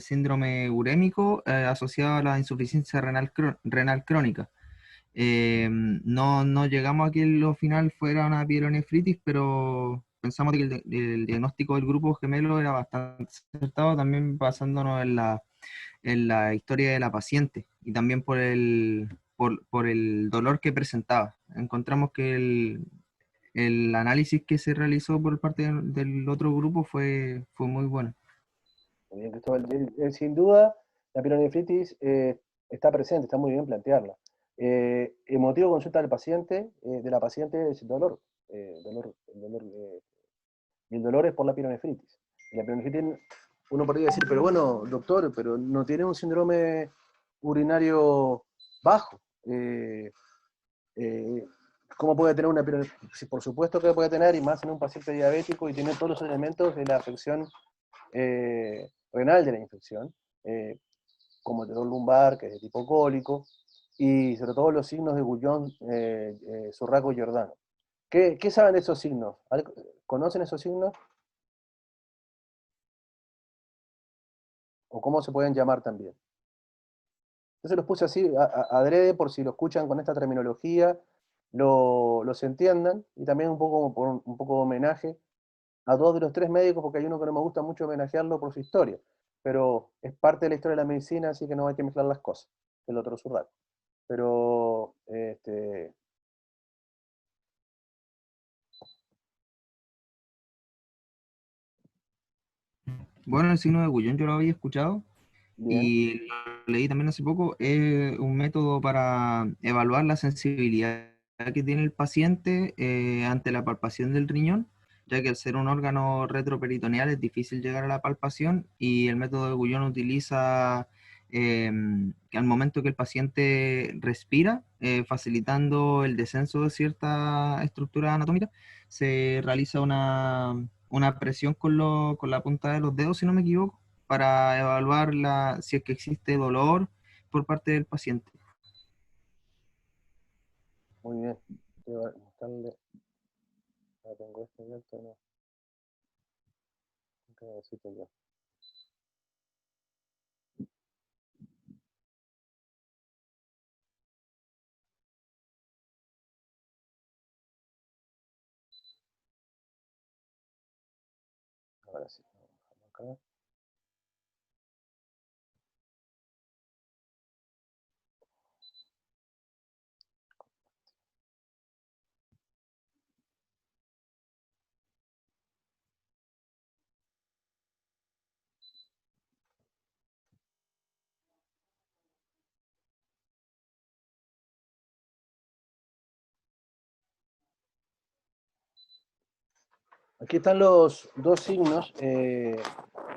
síndrome urémico asociado a la insuficiencia renal crónica. No llegamos a que lo final fuera una pielonefritis, pero pensamos que el diagnóstico del grupo gemelo era bastante acertado, también basándonos en la historia de la paciente y también por el dolor que presentaba. Encontramos que el análisis que se realizó por parte del otro grupo fue muy bueno.
Muy bien, Cristóbal. Sin duda, la pielonefritis está presente, está muy bien plantearla. El motivo de consulta del paciente, de la paciente es el dolor. Y el dolor es por la pielonefritis. Y la pielonefritis, uno podría decir, pero bueno, doctor, pero no tiene un síndrome urinario bajo. ¿Cómo puede tener una pielonefritis? Sí, por supuesto que puede tener, y más en un paciente diabético, y tiene todos los elementos de la afección renal de la infección, como el dolor lumbar, que es de tipo cólico, y sobre todo los signos de Gullón, Zurraco y Giordano. ¿Qué saben de esos signos? ¿Conocen esos signos? ¿O cómo se pueden llamar también? Entonces los puse así, adrede, por si lo escuchan con esta terminología, los entiendan, y también un poco por un poco de homenaje a dos de los tres médicos, porque hay uno que no me gusta mucho homenajearlo por su historia, pero es parte de la historia de la medicina, así que no hay que mezclar las cosas, el otro Zurraco. Pero,
Bueno, el signo de Gullón yo lo había escuchado
bien,
y lo leí también hace poco. Es un método para evaluar la sensibilidad que tiene el paciente ante la palpación del riñón, ya que al ser un órgano retroperitoneal es difícil llegar a la palpación, y el método de Gullón utiliza que al momento que el paciente respira, facilitando el descenso de cierta estructura anatómica, se realiza una presión con la punta de los dedos, si no me equivoco, para evaluar si es que existe dolor por parte del paciente.
muy bien. Voy a buscarle- ah, tengo esto abierto, no. ¿Qué necesito yo? Ahora sí. Acá. Aquí están los dos signos.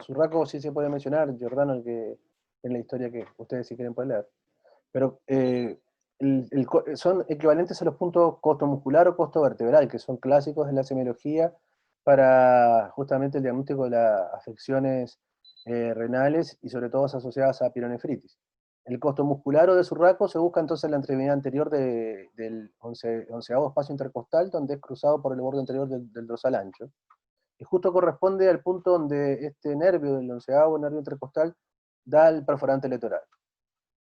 Surraco sí se puede mencionar, Giordano el que en la historia que ustedes si quieren pueden leer. Pero son equivalentes a los puntos costo muscular o costo vertebral, que son clásicos en la semiología para justamente el diagnóstico de las afecciones renales y sobre todo asociadas a pielonefritis. El costo muscular o de Surraco se busca entonces la extremidad anterior del onceavo espacio intercostal, donde es cruzado por el borde anterior del dorsal ancho. Y justo corresponde al punto donde este nervio del onceavo nervio intercostal da el perforante letoral.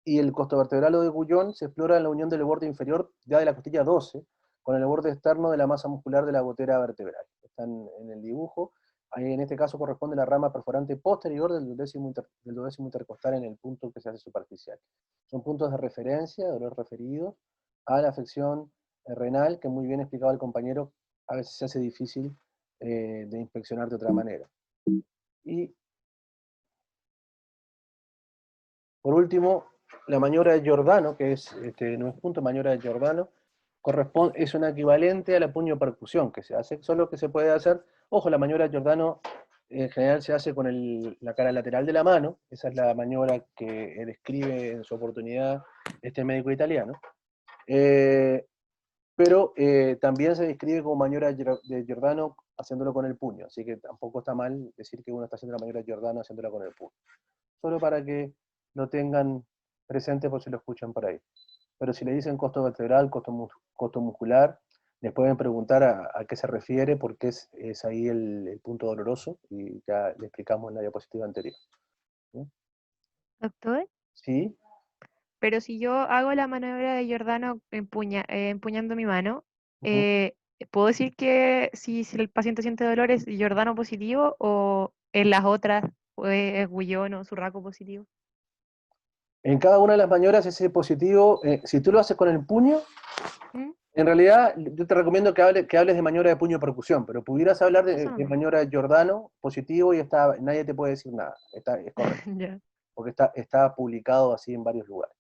Y el costo vertebral o de Gullón se explora en la unión del borde inferior ya de la costilla 12 con el borde externo de la masa muscular de la gotera vertebral. Están en el dibujo. Ahí en este caso corresponde la rama perforante posterior del duodécimo intercostal en el punto que se hace superficial. Son puntos de referencia, dolor referidos a la afección renal, que muy bien explicaba el compañero, a veces se hace difícil de inspeccionar de otra manera. Y por último, la maniobra de Giordano, que es, no es punto, maniobra de Giordano, es un equivalente a la puño percusión que se hace, solo que se puede hacer, ojo, la maniobra de Giordano en general se hace con la cara lateral de la mano, esa es la maniobra que describe en su oportunidad este médico italiano, pero también se describe como maniobra de Giordano haciéndolo con el puño, así que tampoco está mal decir que uno está haciendo la maniobra de Giordano haciéndola con el puño, solo para que lo tengan presente por si lo escuchan por ahí. Pero si le dicen costo vertebral, costo muscular, les pueden preguntar a qué se refiere, porque es ahí el punto doloroso, y ya le explicamos en la diapositiva anterior. ¿Sí?
Doctor,
¿Sí?
pero si yo hago la maniobra de Giordano empuñando mi mano,
Ujú.
¿puedo decir que si el paciente siente dolor es Giordano positivo o en las otras es Gullón o Surraco positivo?
En cada una de las maniobras ese positivo, si tú lo haces con el puño,
¿Mm?
en realidad yo te recomiendo que hables de maniobra de puño percusión, pero pudieras hablar
Eso
de
nomás.
maniobra de Giordano positivo y nadie te puede decir nada, es correcto,
Ya.
porque está publicado así en varios lugares.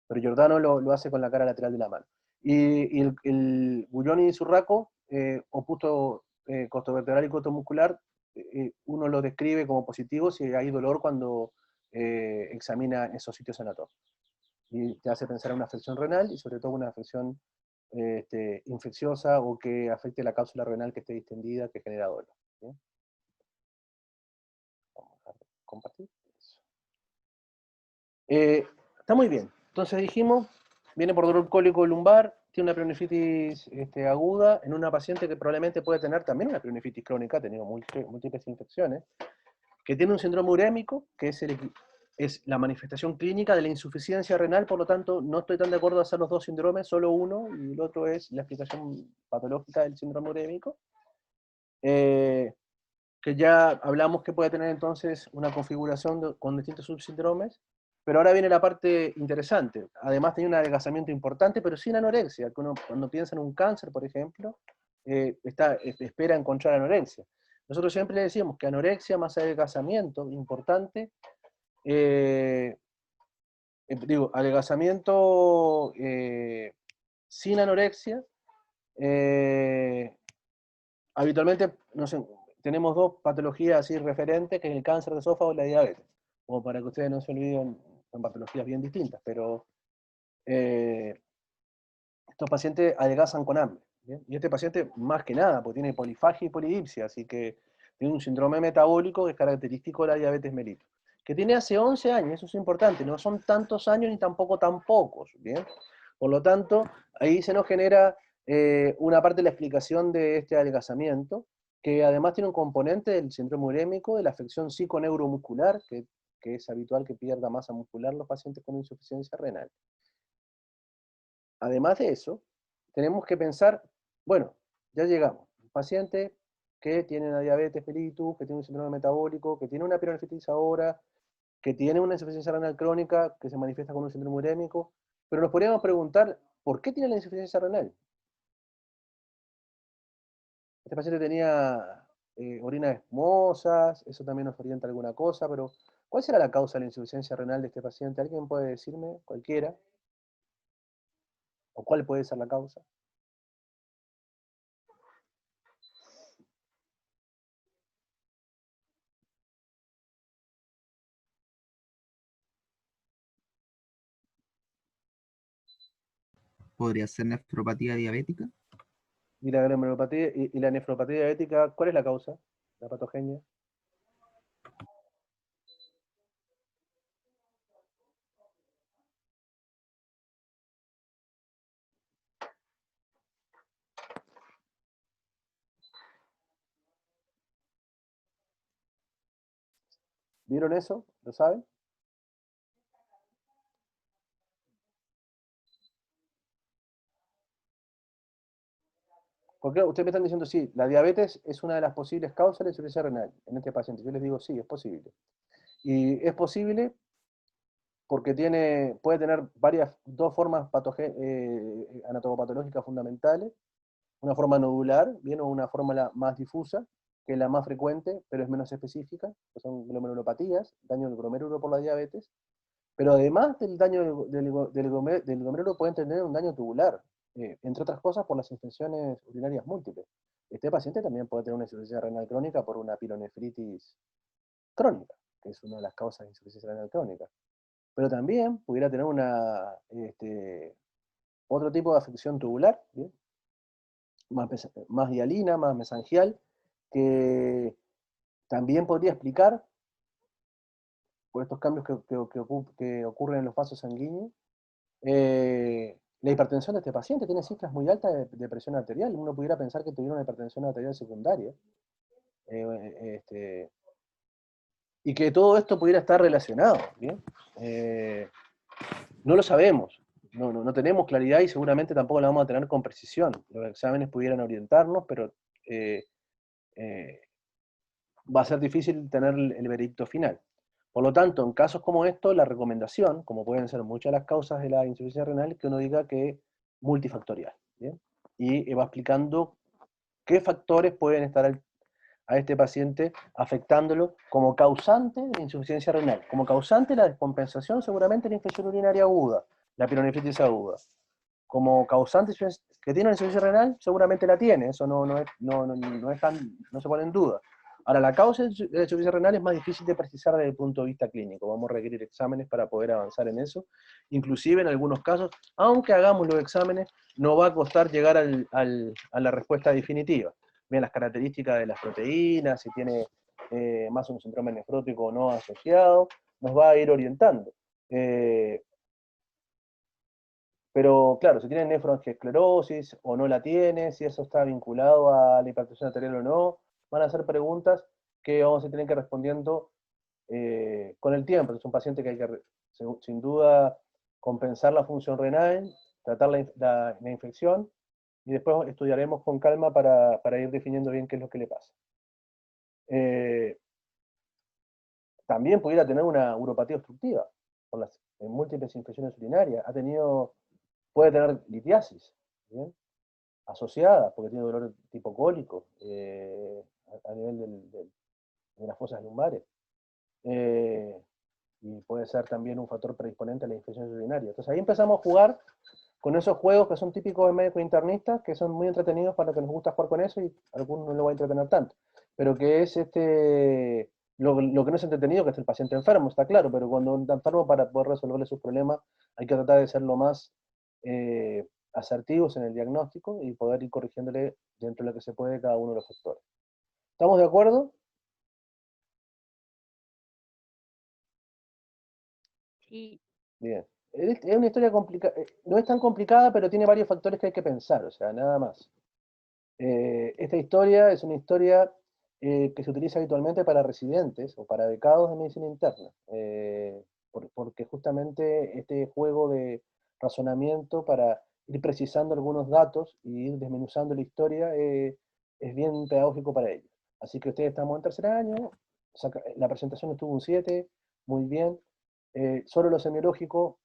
Pero Giordano lo hace con la cara lateral de la mano. Y el Gullón y Surraco, opuesto costo vertebral y costo muscular, uno lo describe como positivo si hay dolor cuando examina esos sitios anatómicos. Y te hace pensar en una afección renal y sobre todo una afección infecciosa o que afecte la cápsula renal que esté distendida, que genera dolor. ¿Sí? Vamos a compartir. Eso. Está muy bien. Entonces dijimos, viene por dolor cólico lumbar, tiene una pielonefritis aguda en una paciente que probablemente puede tener también una pielonefritis crónica, ha tenido múltiples infecciones, que tiene un síndrome urémico, que es la manifestación clínica de la insuficiencia renal, por lo tanto no estoy tan de acuerdo en hacer los dos síndromes, solo uno, y el otro es la explicación patológica del síndrome urémico, que ya hablamos que puede tener entonces una configuración con distintos subsíndromes, pero ahora viene la parte interesante. Además tiene un adelgazamiento importante, pero sin anorexia, que uno cuando piensa en un cáncer, por ejemplo, espera encontrar anorexia. Nosotros siempre le decíamos que anorexia más adelgazamiento, importante, adelgazamiento sin anorexia, habitualmente no sé, tenemos dos patologías así referentes, que es el cáncer de esófago y la diabetes, como para que ustedes no se olviden, son patologías bien distintas, pero estos pacientes adelgazan con hambre, ¿bien? Y este paciente más que nada, porque tiene polifagia y polidipsia, así que tiene un síndrome metabólico que es característico de la diabetes mellitus, que tiene hace 11 años, eso es importante, no son tantos años ni tampoco tan pocos, ¿bien? Por lo tanto, ahí se nos genera una parte de la explicación de este adelgazamiento, que además tiene un componente del síndrome urémico, de la afección psiconeuromuscular, que es habitual que pierda masa muscular los pacientes con insuficiencia renal. Además de eso, tenemos que pensar, bueno, ya llegamos, un paciente que tiene una diabetes mellitus, que tiene un síndrome metabólico, que tiene una pielonefritis ahora, que tiene una insuficiencia renal crónica, que se manifiesta con un síndrome urémico, pero nos podríamos preguntar, ¿por qué tiene la insuficiencia renal? Este paciente tenía orinas espumosas, eso también nos orienta a alguna cosa, pero ¿cuál será la causa de la insuficiencia renal de este paciente? ¿Alguien puede decirme? Cualquiera. ¿O cuál puede ser la causa?
¿Podría ser nefropatía diabética?
Y la glomerulopatía y la nefropatía diabética, ¿cuál es la causa? La patogenia. ¿Vieron eso? ¿Lo saben? Porque ustedes me están diciendo, sí, la diabetes es una de las posibles causas de la insuficiencia renal en este paciente. Yo les digo, sí, es posible. Y es posible porque puede tener dos formas anatomopatológicas fundamentales. Una forma nodular, bien, o una forma más difusa, que es la más frecuente, pero es menos específica, que son glomerulopatías, daño del glomérulo por la diabetes. Pero además del daño del glomérulo pueden tener un daño tubular, entre otras cosas por las infecciones urinarias múltiples. Este paciente también puede tener una insuficiencia renal crónica por una pielonefritis crónica, que es una de las causas de insuficiencia renal crónica. Pero también pudiera tener otro tipo de afección tubular, ¿bien? Más hialina, más mesangial, que también podría explicar, por estos cambios que ocurren en los vasos sanguíneos, la hipertensión de este paciente. Tiene cifras muy altas de presión arterial. Uno pudiera pensar que tuviera una hipertensión arterial secundaria. Y que todo esto pudiera estar relacionado, ¿bien? No lo sabemos, no tenemos claridad y seguramente tampoco la vamos a tener con precisión. Los exámenes pudieran orientarnos, pero va a ser difícil tener el veredicto final. Por lo tanto, en casos como estos, la recomendación, como pueden ser muchas de las causas de la insuficiencia renal, es que uno diga que es multifactorial, ¿bien? Y va explicando qué factores pueden estar a este paciente afectándolo como causante de la insuficiencia renal. Como causante de la descompensación, seguramente la infección urinaria aguda, la pielonefritis aguda. Como causante que tiene la insuficiencia renal, seguramente la tiene, eso no se pone en duda. Ahora, la causa de la insuficiencia renal es más difícil de precisar desde el punto de vista clínico. Vamos a requerir exámenes para poder avanzar en eso. Inclusive en algunos casos, aunque hagamos los exámenes, no va a costar llegar a la respuesta definitiva. Bien, las características de las proteínas, si tiene más un síndrome nefrótico o no asociado, nos va a ir orientando. Pero claro, si tiene nefroangiosclerosis o no la tiene, si eso está vinculado a la hipertensión arterial o no, van a ser preguntas que vamos a tener que ir respondiendo con el tiempo. Es un paciente que hay que, sin duda, compensar la función renal, tratar la infección, y después estudiaremos con calma para ir definiendo bien qué es lo que le pasa. También pudiera tener una uropatía obstructiva por las múltiples infecciones urinarias. Puede tener litiasis, ¿bien? Asociada, porque tiene dolor tipo cólico a nivel de las fosas lumbares. Y puede ser también un factor predisponente a la infección urinaria. Entonces ahí empezamos a jugar con esos juegos que son típicos de médicos internistas, que son muy entretenidos para los que nos gusta jugar con eso, y a algunos no lo va a entretener tanto. Pero que es lo que no es entretenido, que es el paciente enfermo, está claro, pero cuando está enfermo, para poder resolverle sus problemas, hay que tratar de ser lo más asertivos en el diagnóstico y poder ir corrigiéndole dentro de lo que se puede cada uno de los factores. ¿Estamos de acuerdo?
Sí.
Bien. Es una historia complicada, no es tan complicada, pero tiene varios factores que hay que pensar, o sea, nada más. Esta historia es una historia que se utiliza habitualmente para residentes o para becados de medicina interna, porque justamente este juego de razonamiento para ir precisando algunos datos y ir desmenuzando la historia es bien pedagógico para ellos. Así que ustedes estamos en tercer año, la presentación estuvo un 7, muy bien. Solo lo semiológico,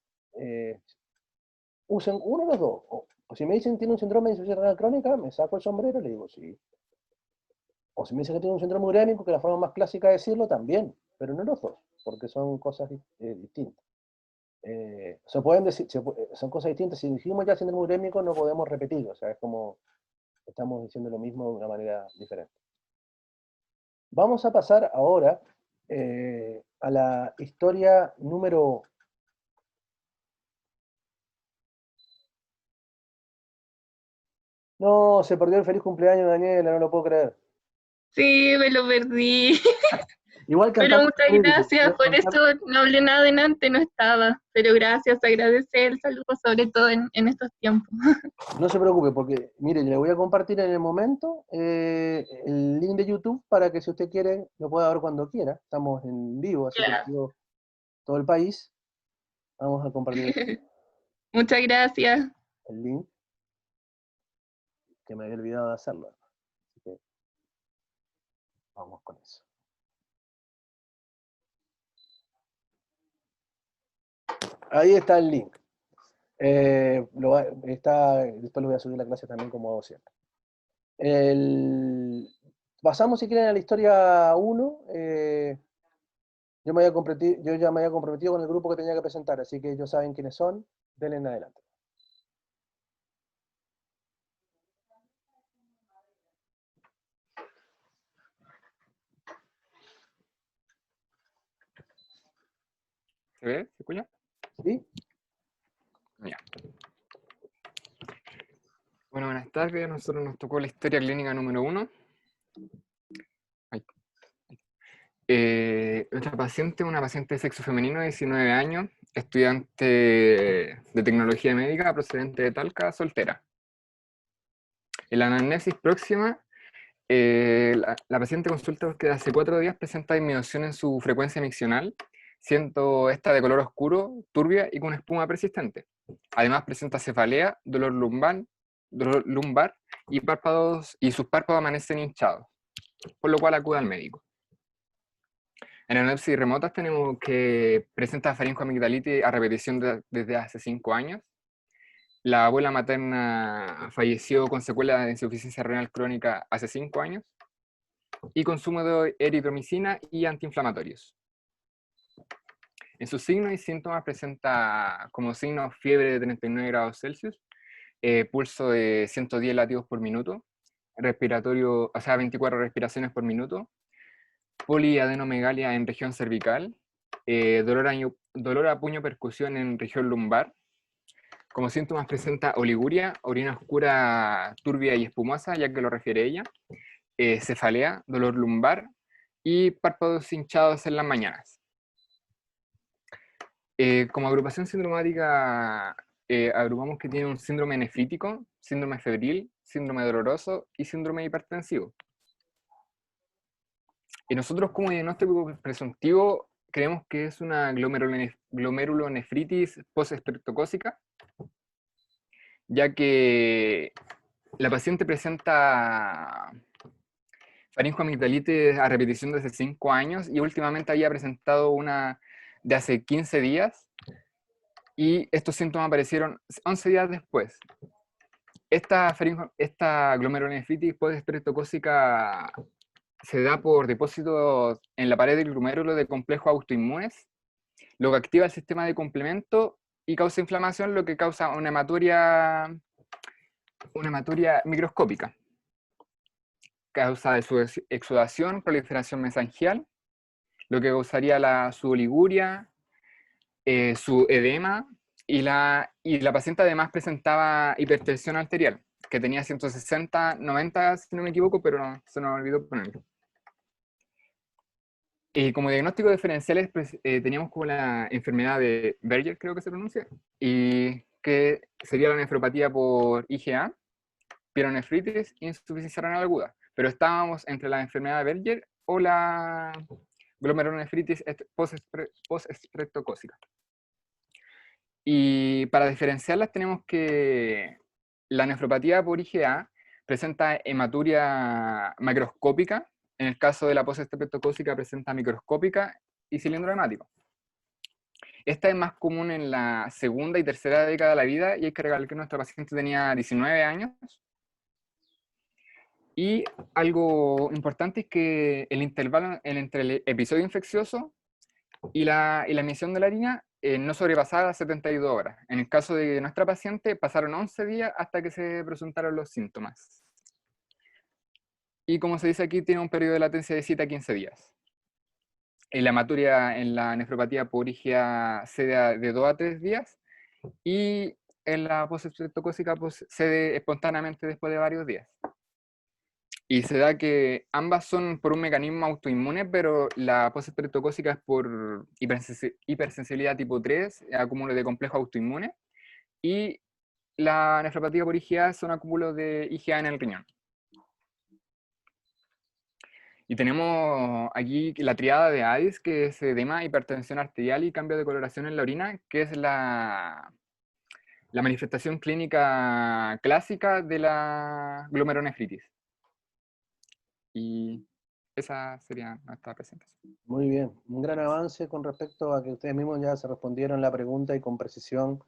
usen uno de los dos. O si me dicen que tiene un síndrome de insuficiencia renal crónica, me saco el sombrero y le digo sí. O si me dicen que tiene un síndrome urémico, que es la forma más clásica de decirlo, también. Pero no los dos, porque son cosas distintas. Pueden decir, son cosas distintas. Si dijimos ya síndrome urémico, no podemos repetirlo. O sea, es como estamos diciendo lo mismo de una manera diferente. Vamos a pasar ahora a la historia número No, se perdió el feliz cumpleaños, Daniela, no lo puedo creer.
Sí, me lo perdí.
Igual
Pero
cantamos
muchas
lírico.
gracias, por eso no hablé nada delante, no estaba. Pero gracias, agradecer el saludo, sobre todo en estos tiempos.
No se preocupe, porque, mire, le voy a compartir en el momento el link de YouTube para que si usted quiere lo pueda ver cuando quiera. Estamos en vivo, así que
Ya.
todo el país. Vamos a compartir
Muchas gracias.
el link, que me había olvidado de hacerlo. Así que vamos con eso. Ahí está el link. Después lo voy a subir a la clase también como hago siempre. Pasamos si quieren a la historia 1. Yo ya me había comprometido con el grupo que tenía que presentar, así que ellos saben quiénes son. Denle en adelante.
¿Se ve? ¿Se escucha?
Sí.
Ya. Bueno, buenas tardes. A nosotros nos tocó la historia clínica número 1. Nuestra paciente es una paciente de sexo femenino de 19 años, estudiante de tecnología médica, procedente de Talca, soltera. En la anamnesis próxima, la paciente consulta que hace 4 días presenta disminución en su frecuencia miccional, siendo esta de color oscuro, turbia y con espuma persistente. Además presenta cefalea, dolor lumbar y sus párpados amanecen hinchados, por lo cual acude al médico. En anamnesis remotas tenemos que presenta faringoamigdalitis a repetición desde hace 5 años. La abuela materna falleció con secuela de insuficiencia renal crónica hace 5 años. Y consumo de eritromicina y antiinflamatorios. En sus signos y síntomas presenta como signos fiebre de 39 grados Celsius, pulso de 110 latidos por minuto, respiratorio, o sea, 24 respiraciones por minuto, poliadenomegalia en región cervical, dolor a puño percusión en región lumbar. Como síntomas presenta oliguria, orina oscura, turbia y espumosa, ya que lo refiere ella, cefalea, dolor lumbar y párpados hinchados en las mañanas. Como agrupación sindromática, agrupamos que tiene un síndrome nefrítico, síndrome febril, síndrome doloroso y síndrome hipertensivo. Y nosotros como diagnóstico presuntivo creemos que es una glomerulonefritis post-estreptocócica, ya que la paciente presenta faringoamigdalitis a repetición desde 5 años y últimamente había presentado una de hace 15 días y estos síntomas aparecieron 11 días después. Esta glomerulonefritis post-estreptocócica se da por depósitos en la pared del glomérulo de complejos autoinmunes, lo que activa el sistema de complemento y causa inflamación, lo que causa una hematuria microscópica. Causa de su exudación, proliferación mesangial, lo que causaría su oliguria, su edema, y la paciente además presentaba hipertensión arterial, que tenía 160, 90, si no me equivoco, pero se nos olvidó ponerlo. Como diagnóstico diferenciales teníamos como la enfermedad de Berger, creo que se pronuncia, y que sería la nefropatía por IgA, pielonefritis y insuficiencia renal aguda. Pero estábamos entre la enfermedad de Berger o la glomerulonefritis post-estreptocócica. Y para diferenciarlas tenemos que la nefropatía por IgA presenta hematuria macroscópica. En el caso de la post-estreptocócica presenta microscópica y cilindro hemático. Esta es más común en la segunda y tercera década de la vida, y hay que recalcar que nuestra paciente tenía 19 años. Y algo importante es que el intervalo entre el episodio infeccioso y la emisión de la harina no sobrepasaba 72 horas. En el caso de nuestra paciente pasaron 11 días hasta que se presentaron los síntomas. Y como se dice aquí, tiene un periodo de latencia de 7 a 15 días. En la hematuria, en la nefropatía por IgA, se da de 2 a 3 días. Y la postestreptocócica cede espontáneamente después de varios días. Y se da que ambas son por un mecanismo autoinmune, pero la postestreptocócica es por hipersensibilidad tipo 3, acúmulo de complejo autoinmune, y la nefropatía por IgA son acúmulos de IgA en el riñón. Y tenemos aquí la triada de ADIS, que es edema, hipertensión arterial y cambio de coloración en la orina, que es la manifestación clínica clásica de la glomerulonefritis. Y esa sería nuestra presentación.
Muy bien, un gran avance con respecto a que ustedes mismos ya se respondieron la pregunta y con precisión,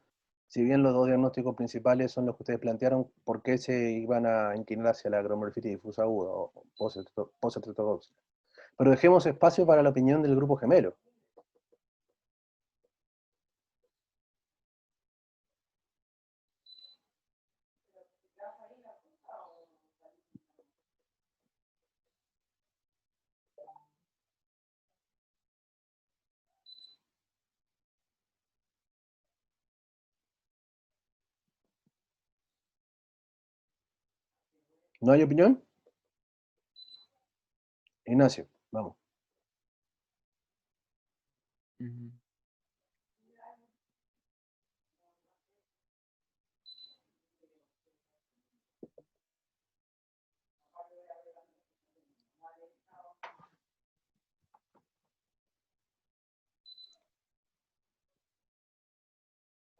si bien los dos diagnósticos principales son los que ustedes plantearon, ¿por qué se iban a inclinar hacia la glomerulonefritis difusa aguda o postestreptocócica? Pero dejemos espacio para la opinión del grupo gemelo. ¿No hay opinión? Ignacio, vamos.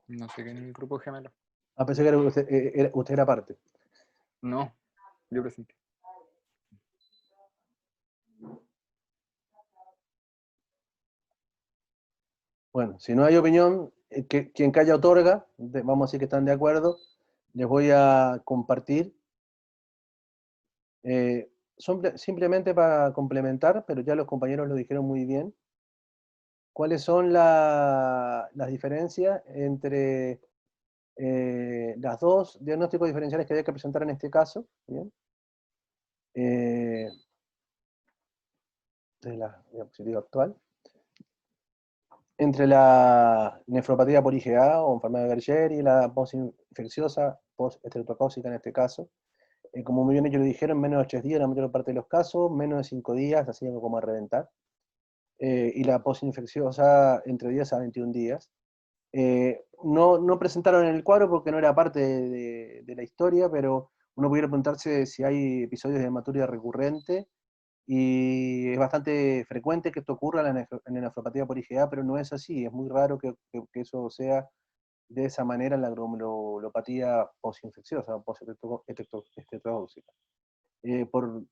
No sé qué en el grupo gemelo.
Ah, pensé que era usted era parte.
No, yo presenté.
Bueno, si no hay opinión, quien calla otorga, vamos a decir que están de acuerdo, les voy a compartir, simplemente para complementar, pero ya los compañeros lo dijeron muy bien, cuáles son las diferencias entre las dos diagnósticos diferenciales que había que presentar en este caso, ¿bien? De la diapositiva actual. Entre la nefropatía por IgA o enfermedad de Berger y la postinfecciosa, postestreptocócica en este caso. Como muy bien ellos lo dijeron, menos de 3 días en la mayor parte de los casos, menos de 5 días, así como a reventar. Y la postinfecciosa entre 10 a 21 días. No presentaron en el cuadro porque no era parte de la historia, pero uno pudiera preguntarse si hay episodios de hematuria recurrente, y es bastante frecuente que esto ocurra en la nefropatía por IgA, pero no es así, es muy raro que eso sea de esa manera en la glomurulopatía postinfecciosa, postestreptocócica. Por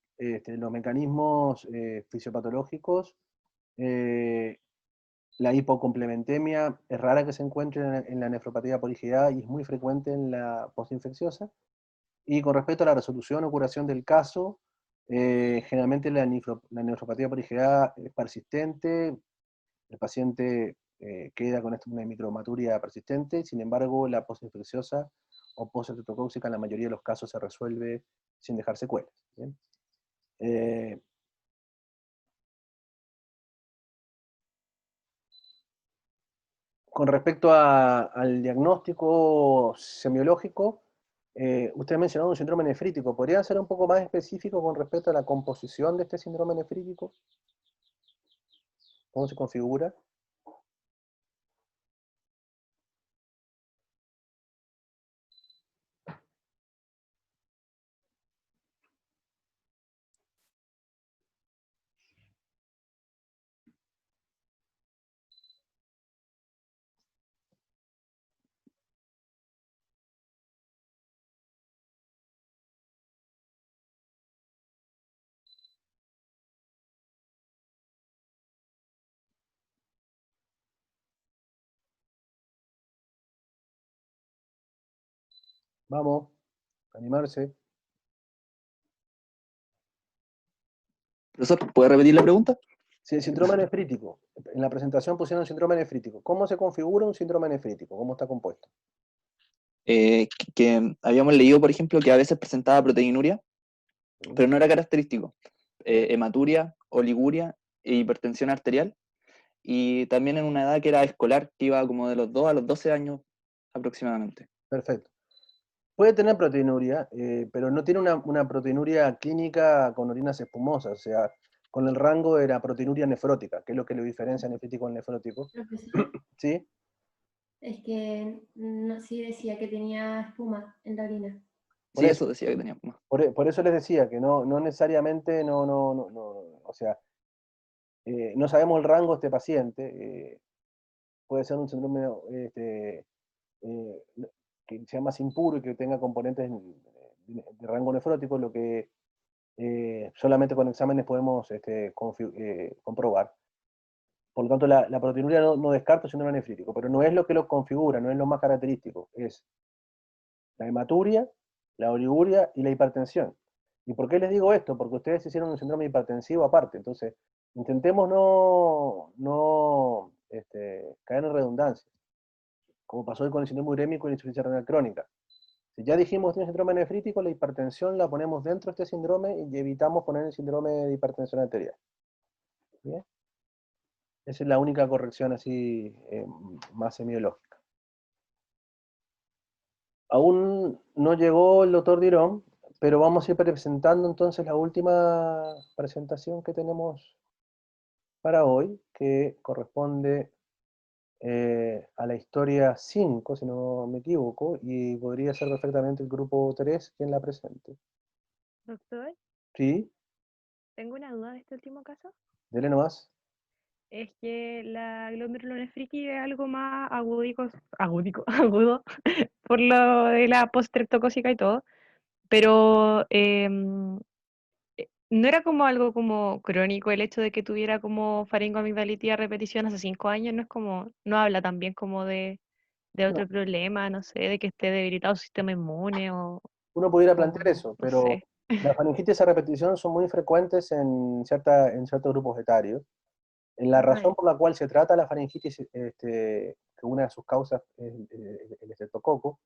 los mecanismos fisiopatológicos, la hipocomplementemia es rara que se encuentre en la nefropatía por IgA y es muy frecuente en la postinfecciosa. Y con respecto a la resolución o curación del caso, generalmente la nefropatía por IgA es persistente, el paciente queda con una microhematuria persistente, sin embargo la postinfecciosa o postestreptocócica en la mayoría de los casos se resuelve sin dejar secuelas. ¿Bien? Con respecto al diagnóstico semiológico, usted ha mencionado un síndrome nefrítico. ¿Podría ser un poco más específico con respecto a la composición de este síndrome nefrítico? ¿Cómo se configura? Vamos, animarse.
Profesor, ¿puede repetir la pregunta?
Sí, el síndrome nefrítico. En la presentación pusieron síndrome nefrítico. ¿Cómo se configura un síndrome nefrítico? ¿Cómo está compuesto?
Que habíamos leído, por ejemplo, que a veces presentaba proteinuria, pero no era característico. Hematuria, oliguria e hipertensión arterial, y también en una edad que era escolar, que iba como de los 2 a los 12 años aproximadamente.
Perfecto. Puede tener proteinuria, pero no tiene una proteinuria clínica con orinas espumosas, o sea, con el rango de la proteinuria nefrótica, que es lo que lo diferencia nefrítico al nefrótico.
Profesor,
¿Sí?
es que no, sí decía que tenía espuma en la orina.
Por
Sí,
eso,
eso decía que tenía puma.
por eso les decía que no necesariamente, o sea, no sabemos el rango de este paciente, puede ser un síndrome que sea más impuro y que tenga componentes de rango nefrótico, lo que solamente con exámenes podemos comprobar. Por lo tanto, la proteinuria no descarta síndrome nefrítico, pero no es lo que lo configura, no es lo más característico, es la hematuria, la oliguria y la hipertensión. ¿Y por qué les digo esto? Porque ustedes hicieron un síndrome hipertensivo aparte, entonces intentemos no caer en redundancia, como pasó hoy con el síndrome urémico y la insuficiencia renal crónica. Si ya dijimos que tiene síndrome nefrítico, la hipertensión la ponemos dentro de este síndrome y evitamos poner el síndrome de hipertensión arterial. ¿Bien? Esa es la única corrección así más semiológica. Aún no llegó el doctor Dirón, pero vamos a ir presentando entonces la última presentación que tenemos para hoy, que corresponde a la historia 5, si no me equivoco, y podría ser perfectamente el grupo 3 quien la presente.
Doctor,
¿Sí?
tengo una duda de este último caso.
Dele nomás.
Es que la glomerulonefritis es algo más agudo, por lo de la postreptocócica y todo, pero no era como algo como crónico el hecho de que tuviera como faringoamigdalitis a repetición hace 5 años, no es como, no habla también como de
No,
otro problema, no sé, de que esté debilitado su sistema inmune
uno pudiera
o
plantear eso,
no
pero
sé.
las faringitis a repetición son muy frecuentes en ciertos grupos etarios. La razón por la cual se trata la faringitis, que una de sus causas es el estreptococo,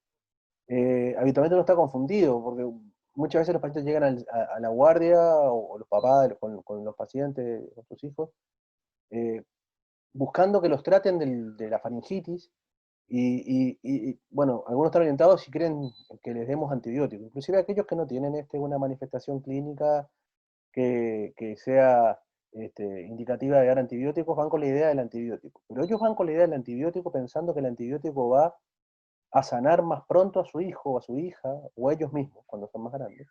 habitualmente no está confundido, porque muchas veces los pacientes llegan a la guardia, o los papás con los pacientes, con sus hijos, buscando que los traten de la faringitis, y, bueno, algunos están orientados y quieren que les demos antibióticos, inclusive aquellos que no tienen una manifestación clínica que sea indicativa de dar antibióticos, van con la idea del antibiótico. Pero ellos van con la idea del antibiótico pensando que el antibiótico va a sanar más pronto a su hijo o a su hija, o a ellos mismos, cuando son más grandes.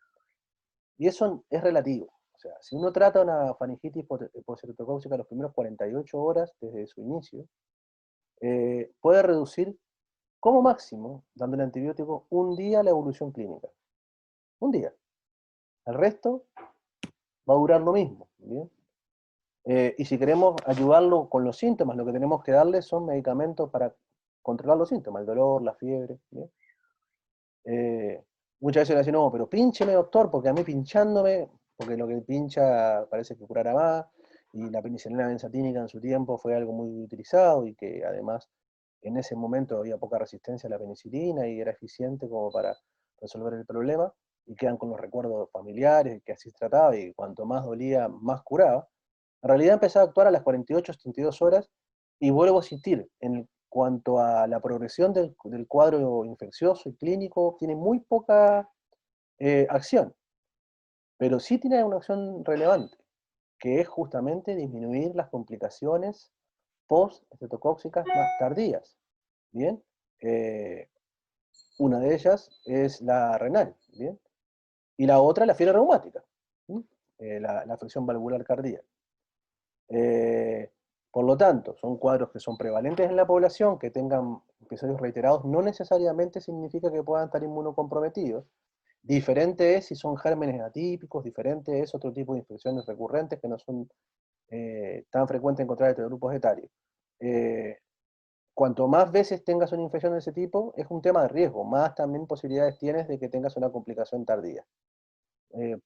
Y eso es relativo. O sea, si uno trata una faringitis postreptocócica los primeros 48 horas desde su inicio, puede reducir como máximo, dándole antibiótico, un día la evolución clínica. Un día. El resto va a durar lo mismo. ¿Bien? Y si queremos ayudarlo con los síntomas, lo que tenemos que darle son medicamentos para controlar los síntomas, el dolor, la fiebre. ¿Bien? Muchas veces le dicen, no, pero píncheme, doctor, porque a mí pinchándome, porque lo que pincha parece que curará más, y la penicilina benzatínica en su tiempo fue algo muy utilizado, y que además en ese momento había poca resistencia a la penicilina y era eficiente como para resolver el problema, y quedan con los recuerdos familiares, que así se trataba, y cuanto más dolía, más curaba. En realidad empezaba a actuar a las 48, 72 horas, y vuelvo a insistir, en cuanto a la progresión del cuadro infeccioso y clínico, tiene muy poca acción, pero sí tiene una acción relevante, que es justamente disminuir las complicaciones post-estreptocócicas más tardías. ¿Bien? Una de ellas es la renal, ¿bien? Y la otra la fiebre reumática, la afección valvular cardíaca. Por lo tanto, son cuadros que son prevalentes en la población, que tengan episodios reiterados, no necesariamente significa que puedan estar inmunocomprometidos. Diferente es si son gérmenes atípicos, diferente es otro tipo de infecciones recurrentes que no son tan frecuentes encontrar entre grupos etarios. Cuanto más veces tengas una infección de ese tipo, es un tema de riesgo, más también posibilidades tienes de que tengas una complicación tardía.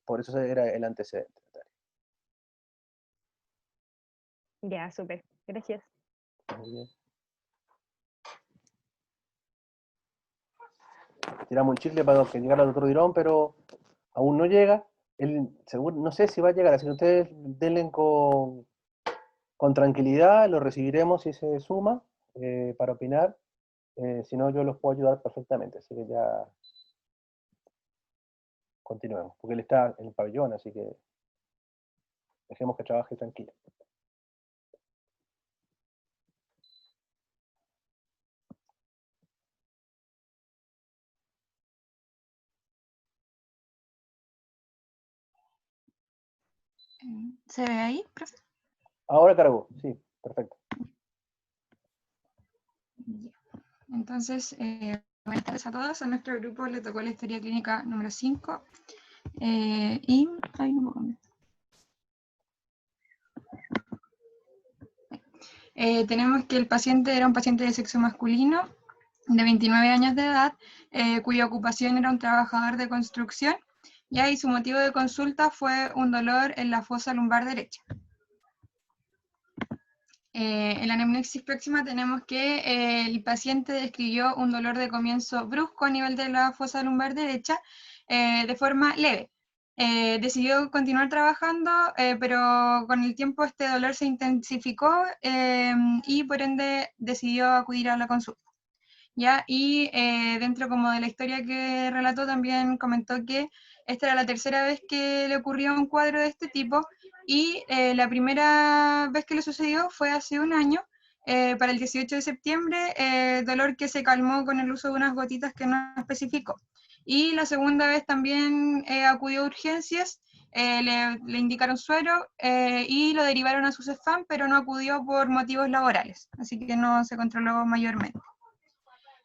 Por eso era el antecedente.
Ya, súper. Gracias.
Muy bien. Tiramos el chicle para que llegara el doctor Dirón, pero aún no llega. Él, seguro, no sé si va a llegar, así que ustedes denle con tranquilidad, lo recibiremos si se suma para opinar. Si no, yo los puedo ayudar perfectamente, así que ya continuemos, porque él está en el pabellón, así que dejemos que trabaje tranquilo.
¿Se ve ahí, profe?
Ahora cargó, sí, perfecto.
Ya. Entonces, buenas tardes a todos. A nuestro grupo le tocó la historia clínica número 5. Y ahí no puedo cambiar. Tenemos que el paciente era un paciente de sexo masculino, de 29 años de edad, cuya ocupación era un trabajador de construcción, y su motivo de consulta fue un dolor en la fosa lumbar derecha. En la anamnesis próxima tenemos que el paciente describió un dolor de comienzo brusco a nivel de la fosa lumbar derecha de forma leve. Decidió continuar trabajando, pero con el tiempo este dolor se intensificó y por ende decidió acudir a la consulta. ¿Ya? Y dentro como de la historia que relató también comentó que esta era la tercera vez que le ocurrió un cuadro de este tipo y la primera vez que le sucedió fue hace un año, para el 18 de septiembre, dolor que se calmó con el uso de unas gotitas que no especificó. Y la segunda vez también acudió a urgencias, le indicaron suero y lo derivaron a su CEFAM, pero no acudió por motivos laborales, así que no se controló mayormente.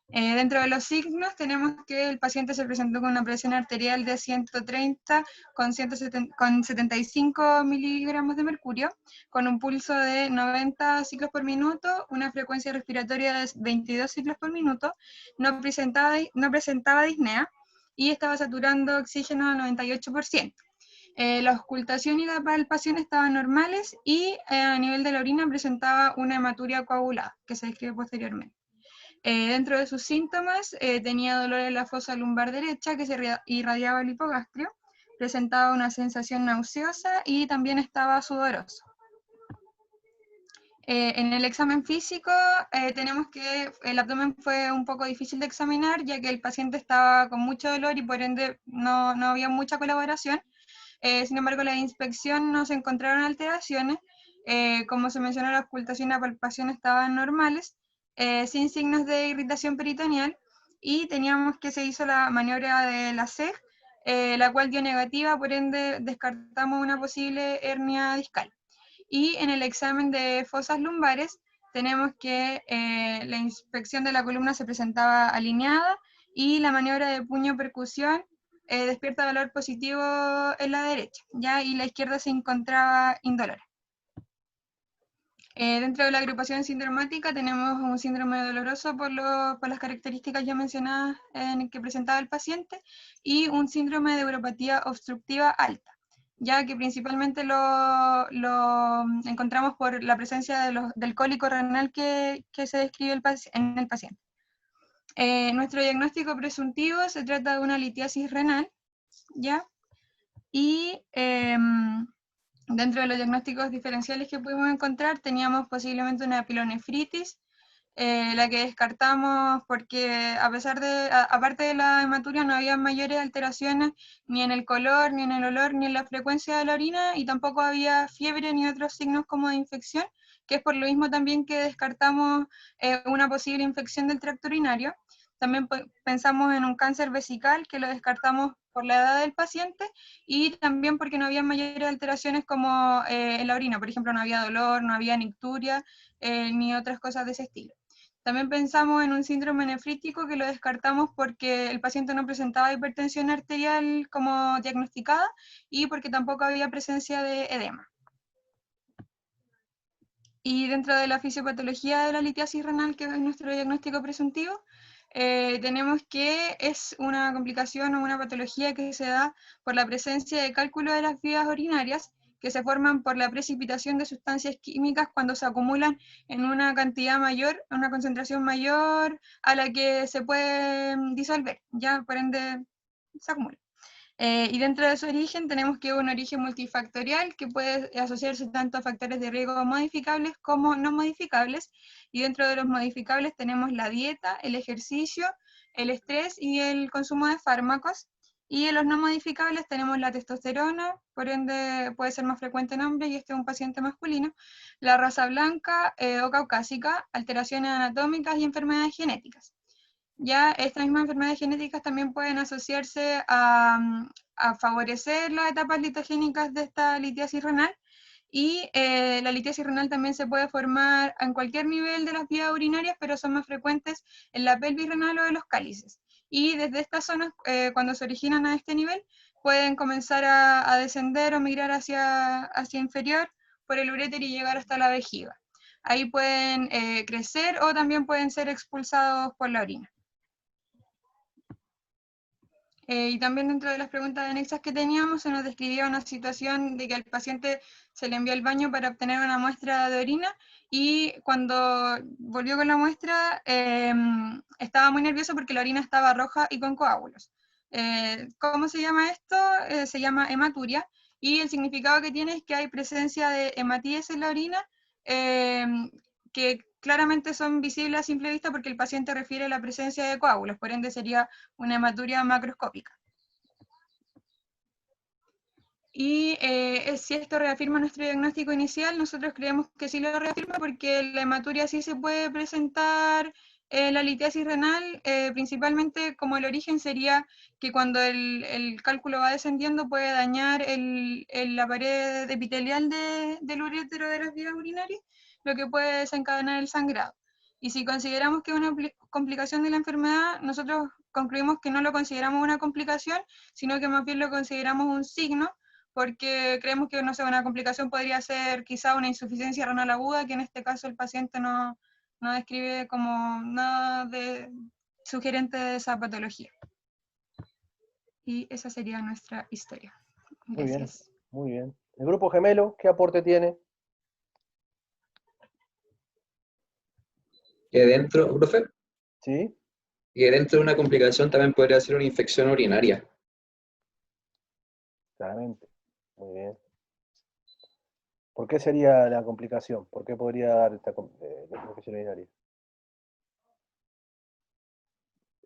Dentro de los signos tenemos que el paciente se presentó con una presión arterial de 130 con 75 miligramos de mercurio, con un pulso de 90 ciclos por minuto, una frecuencia respiratoria de 22 ciclos por minuto, no presentaba disnea y estaba saturando oxígeno al 98%. La auscultación y la palpación estaban normales y a nivel de la orina presentaba una hematuria coagulada, que se describe posteriormente. Dentro de sus síntomas tenía dolor en la fosa lumbar derecha que se irradiaba el hipogastrio, presentaba una sensación nauseosa y también estaba sudoroso. En el examen físico tenemos que el abdomen fue un poco difícil de examinar ya que el paciente estaba con mucho dolor y por ende no había mucha colaboración. Sin embargo, en la inspección no se encontraron alteraciones. Como se mencionó, la auscultación y la palpación estaban normales, sin signos de irritación peritoneal, y teníamos que se hizo la maniobra de la CEG, la cual dio negativa, por ende descartamos una posible hernia discal. Y en el examen de fosas lumbares tenemos que la inspección de la columna se presentaba alineada y la maniobra de puño-percusión despierta valor positivo en la derecha, ¿ya? Y la izquierda se encontraba indolora. Dentro de la agrupación sindromática tenemos un síndrome doloroso por las características ya mencionadas en el que presentaba el paciente y un síndrome de uropatía obstructiva alta, ya que principalmente lo encontramos por la presencia del cólico renal que se describe en el paciente. Nuestro diagnóstico presuntivo se trata de una litiasis renal, ¿ya? Y dentro de los diagnósticos diferenciales que pudimos encontrar, teníamos posiblemente una pilonefritis, la que descartamos porque aparte de la hematuria no había mayores alteraciones ni en el color, ni en el olor, ni en la frecuencia de la orina, y tampoco había fiebre ni otros signos como de infección, que es por lo mismo también que descartamos una posible infección del tracto urinario. También pensamos en un cáncer vesical, que lo descartamos por la edad del paciente, y también porque no había mayores alteraciones como en la orina, por ejemplo, no había dolor, no había nicturia, ni otras cosas de ese estilo. También pensamos en un síndrome nefrítico, que lo descartamos porque el paciente no presentaba hipertensión arterial como diagnosticada y porque tampoco había presencia de edema. Y dentro de la fisiopatología de la litiasis renal, que es nuestro diagnóstico presuntivo, tenemos que es una complicación o una patología que se da por la presencia de cálculo de las vías urinarias que se forman por la precipitación de sustancias químicas cuando se acumulan en una cantidad mayor, una concentración mayor a la que se puede disolver, ya por ende se acumula. Y dentro de su origen tenemos que un origen multifactorial que puede asociarse tanto a factores de riesgo modificables como no modificables. Y dentro de los modificables tenemos la dieta, el ejercicio, el estrés y el consumo de fármacos. Y en los no modificables tenemos la testosterona, por ende puede ser más frecuente en hombres y este es un paciente masculino, la raza blanca o caucásica, alteraciones anatómicas y enfermedades genéticas. Ya estas mismas enfermedades genéticas también pueden asociarse a favorecer las etapas litogénicas de esta litiasis renal, y la litiasis renal también se puede formar en cualquier nivel de las vías urinarias, pero son más frecuentes en la pelvis renal o en los cálices. Y desde estas zonas, cuando se originan a este nivel, pueden comenzar a descender o migrar hacia inferior por el uréter y llegar hasta la vejiga. Ahí pueden crecer o también pueden ser expulsados por la orina. Y también dentro de las preguntas anexas que teníamos se nos describía una situación de que al paciente se le envió al baño para obtener una muestra de orina y cuando volvió con la muestra estaba muy nervioso porque la orina estaba roja y con coágulos. ¿Cómo se llama esto? Se llama hematuria y el significado que tiene es que hay presencia de hematíes en la orina que claramente son visibles a simple vista porque el paciente refiere a la presencia de coágulos, por ende sería una hematuria macroscópica. Y si esto reafirma nuestro diagnóstico inicial, nosotros creemos que sí lo reafirma porque la hematuria sí se puede presentar la litiasis renal, principalmente como el origen sería que cuando el cálculo va descendiendo puede dañar la pared epitelial del urétero de las vías urinarias, lo que puede desencadenar el sangrado. Y si consideramos que es una complicación de la enfermedad, nosotros concluimos que no lo consideramos una complicación, sino que más bien lo consideramos un signo, porque creemos que, no sé, una complicación podría ser quizá una insuficiencia renal aguda, que en este caso el paciente no describe como nada sugerente de esa patología. Y esa sería nuestra historia. Gracias.
Muy bien. ¿El grupo gemelo qué aporte tiene?
Que dentro, profe,
¿Sí?
que dentro de una complicación también podría ser una infección urinaria.
Claramente. Muy bien. ¿Por qué sería la complicación? ¿Por qué podría dar esta infección urinaria?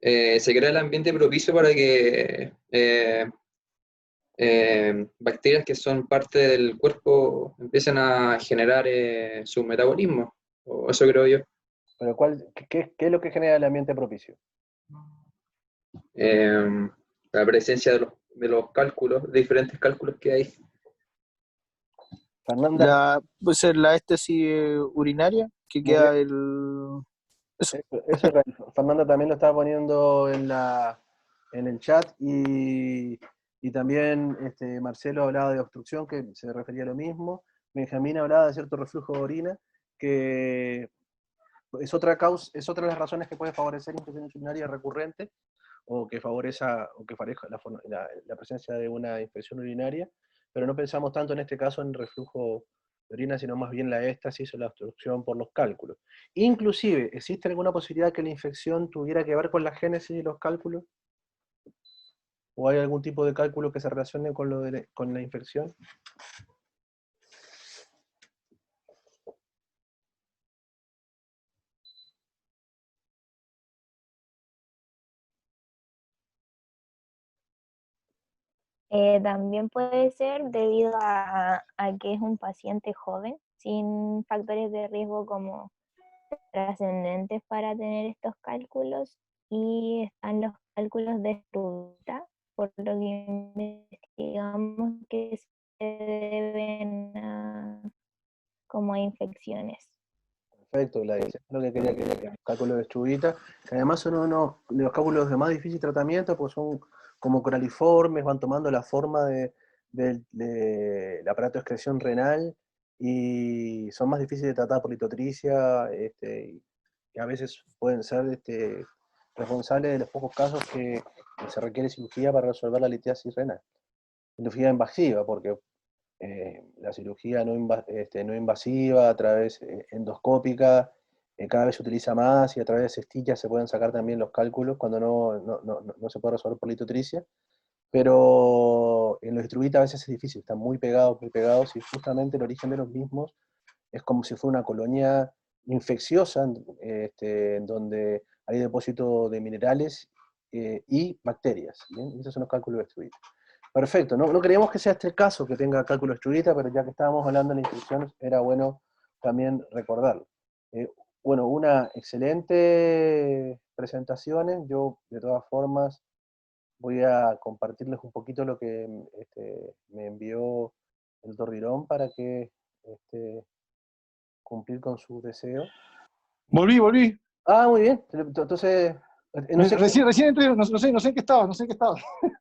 Se crea el ambiente propicio para que bacterias que son parte del cuerpo empiecen a generar su metabolismo, o eso creo yo.
¿Pero qué es lo que genera el ambiente propicio?
La presencia de los cálculos, de diferentes cálculos que hay.
Fernanda.
Puede ser la éstasis urinaria, que queda el...
Eso es real. Fernanda también lo estaba poniendo en el chat y también Marcelo hablaba de obstrucción, que se refería a lo mismo. Benjamín hablaba de cierto reflujo de orina, que es otra de las razones que puede favorecer infecciones urinarias recurrentes o que favorezca la presencia de una infección urinaria, pero no pensamos tanto en este caso en reflujo de orina, sino más bien la éstasis o la obstrucción por los cálculos. Inclusive, ¿existe alguna posibilidad que la infección tuviera que ver con la génesis de los cálculos? ¿O hay algún tipo de cálculo que se relacione con la infección?
También puede ser debido a que es un paciente joven, sin factores de riesgo como trascendentes para tener estos cálculos, y están los cálculos de estructura, por lo que investigamos que se deben como a infecciones.
Perfecto, lo que quería que cálculos de Chubita, que además son uno de los cálculos de más difícil tratamiento, pues son como coraliformes, van tomando la forma del aparato de excreción renal y son más difíciles de tratar por litotricia, y a veces pueden ser responsables de los pocos casos que se requiere cirugía para resolver la litiasis renal. Cirugía invasiva, porque la cirugía no invasiva, a través endoscópica, cada vez se utiliza más, y a través de cestillas se pueden sacar también los cálculos cuando no se puede resolver por litotricia. pero en los estrubitas a veces es difícil, están muy pegados, y justamente el origen de los mismos es como si fuera una colonia infecciosa, en donde hay depósito de minerales y bacterias. ¿Bien? Esos son los cálculos de estrubita. Perfecto, no creemos que sea este el caso que tenga cálculo de estrubita, pero ya que estábamos hablando de la instrucción, era bueno también recordarlo. Bueno, una excelente presentación. Yo, de todas formas, voy a compartirles un poquito lo que me envió el Torrirón para que cumplir con su deseo.
Volví.
Ah, muy bien. Entonces, no sé
Recién entré, no sé en qué estaba.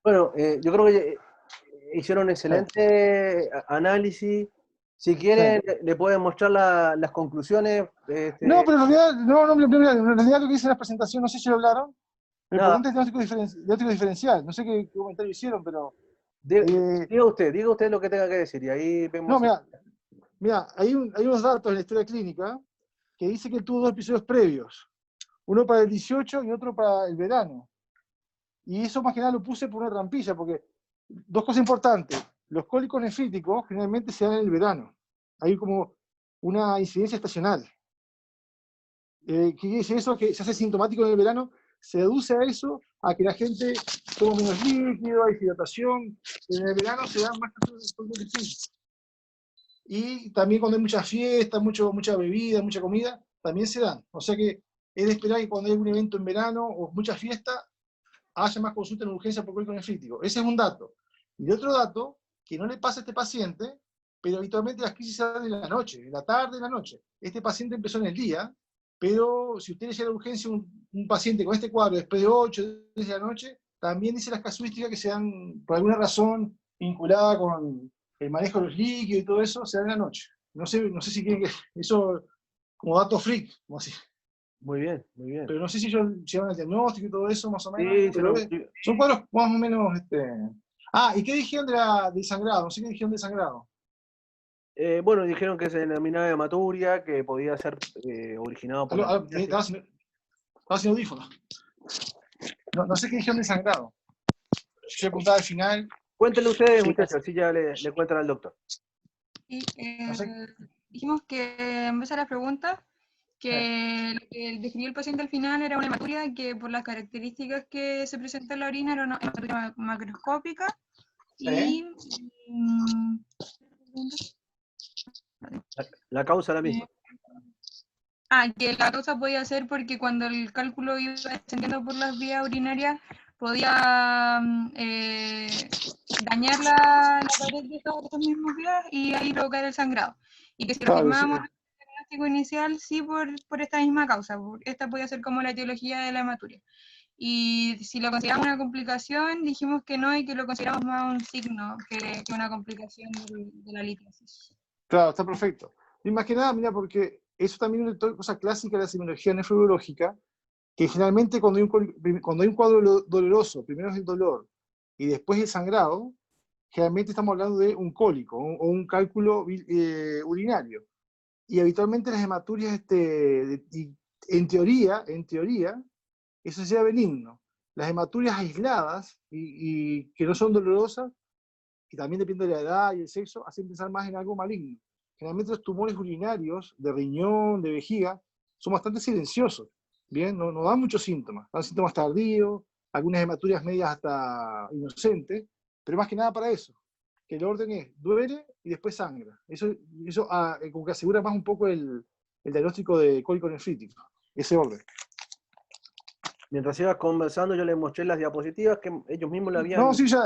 Bueno, yo creo que hicieron un excelente análisis. Si quieren, le pueden mostrar las conclusiones.
No, pero en realidad, en realidad lo que dice la presentación, no sé si lo hablaron. Lo
Nada.
importante es el diagnóstico diferencial. No sé qué comentario hicieron, pero.
Diga usted lo que tenga que decir y ahí vemos.
No, mira, hay unos datos en la historia clínica que dice que él tuvo 2 episodios previos. Uno para el 18 y otro para el verano. Y eso más que nada lo puse por una trampilla, porque 2 cosas importantes. Los cólicos nefríticos generalmente se dan en el verano. Hay como una incidencia estacional. ¿Qué quiere decir eso? Que se hace sintomático en el verano, se deduce a eso, a que la gente toma menos líquido, hay hidratación. En el verano se dan más casos de nefríticos. Y también cuando hay mucha fiesta, mucha bebida, mucha comida, también se dan. O sea que es de esperar que cuando hay un evento en verano o mucha fiesta, haya más consulta en urgencia por cólico nefrítico. Ese es un dato. Y otro dato, que no le pasa a este paciente, pero habitualmente las crisis se dan en la noche, en la tarde, en la noche. Este paciente empezó en el día, pero si usted le llega a la urgencia un paciente con este cuadro después de 8, 10 de la noche, también dice las casuísticas que se dan, por alguna razón, vinculada con el manejo de los líquidos y todo eso, se da en la noche. No sé si quieren que eso, como dato freak, como así.
Muy bien, muy bien.
Pero no sé si ellos llevan el diagnóstico y todo eso, más o menos.
Sí,
pero son cuadros más o menos. ¿Y qué dijeron del sangrado? No sé qué dijeron del sangrado.
Bueno, dijeron que se denominaba hematuria, que podía ser originado por...
Estaba sin audífono. No sé qué dijeron del sangrado. Yo preguntaba al final.
Cuéntenle ustedes, muchachos, así ya le cuentan al doctor.
Y, dijimos que en vez de las preguntas, que lo que describió el paciente al final era una hematuria que por las características que se presenta en la orina era una hematuria macroscópica. Y
la causa la misma.
Que la causa podía ser porque cuando el cálculo iba descendiendo por las vías urinarias podía dañar la pared de estas mismas vías y ahí provocar el sangrado. Y que si confirmábamos el diagnóstico inicial, sí, por esta misma causa. Esta podía ser como la etiología de la hematuria. Y si lo consideramos una complicación, dijimos que no y que lo consideramos más un signo que una complicación de la litiasis.
Claro, está perfecto. Y más que nada, mira, porque eso también es una cosa clásica de la semiología nefrobiológica, que generalmente cuando hay un cuadro doloroso, primero es el dolor y después el sangrado, generalmente estamos hablando de un cólico o un cálculo urinario. Y habitualmente las hematurias, en teoría, eso sea benigno. Las hematurias aisladas y que no son dolorosas, y también depende de la edad y el sexo, hacen pensar más en algo maligno. Generalmente los tumores urinarios, de riñón, de vejiga, son bastante silenciosos, ¿bien? No dan muchos síntomas, dan síntomas tardíos, algunas hematurias medias hasta inocentes, pero más que nada para eso, que el orden es, duele y después sangra. Eso como que asegura más un poco el diagnóstico de cólico nefrítico, ese orden.
Mientras ibas conversando, yo les mostré las diapositivas que ellos mismos lo habían
ya.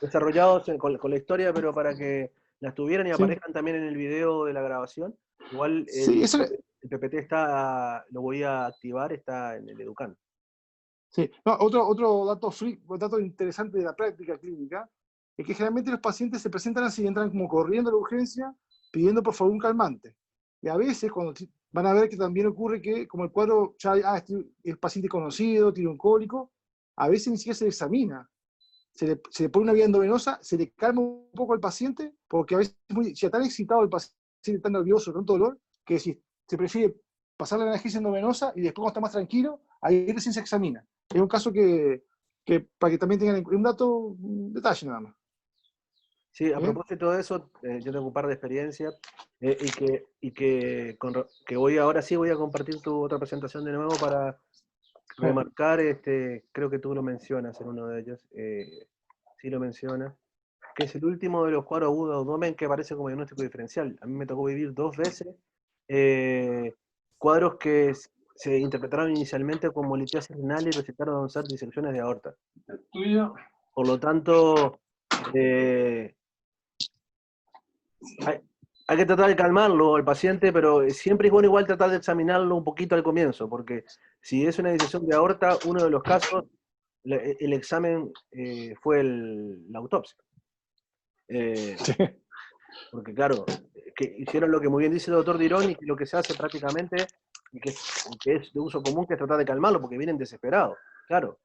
desarrollado con la historia, pero para que las tuvieran y aparezcan también en el video de la grabación. Igual el PPT lo voy a activar, está en el Educando.
Sí, otro dato interesante de la práctica clínica es que generalmente los pacientes se presentan así, entran como corriendo a la urgencia pidiendo por favor un calmante. Y a veces cuando van a ver que también ocurre que, como el cuadro ya el paciente conocido, tiene un cólico, a veces ni siquiera se le examina. Se le pone una vía endovenosa, se le calma un poco al paciente, porque a veces si está tan excitado el paciente, tan nervioso, con tanto dolor, que si se prefiere pasar la analgesia endovenosa y después cuando está más tranquilo, ahí recién se examina. Es un caso que para que también tengan un dato, un detalle nada más.
Sí, a
¿Bien?
propósito de eso, yo tengo un par de experiencias que voy ahora sí voy a compartir tu otra presentación de nuevo para remarcar, creo que tú lo mencionas en uno de ellos, sí lo mencionas, que es el último de los cuadros agudos de abdomen que aparece como diagnóstico diferencial. A mí me tocó vivir 2 veces cuadros que se interpretaron inicialmente como litiasis renal y resultaron ser disecciones de aorta.
Tuyo.
Por lo tanto, hay que tratar de calmarlo al paciente, pero siempre es bueno igual tratar de examinarlo un poquito al comienzo, porque si es una disección de aorta, uno de los casos, el examen fue la autopsia. Porque claro, que hicieron lo que muy bien dice el doctor Dirón y que lo que se hace prácticamente, y que es de uso común, que es tratar de calmarlo, porque vienen desesperados. Claro,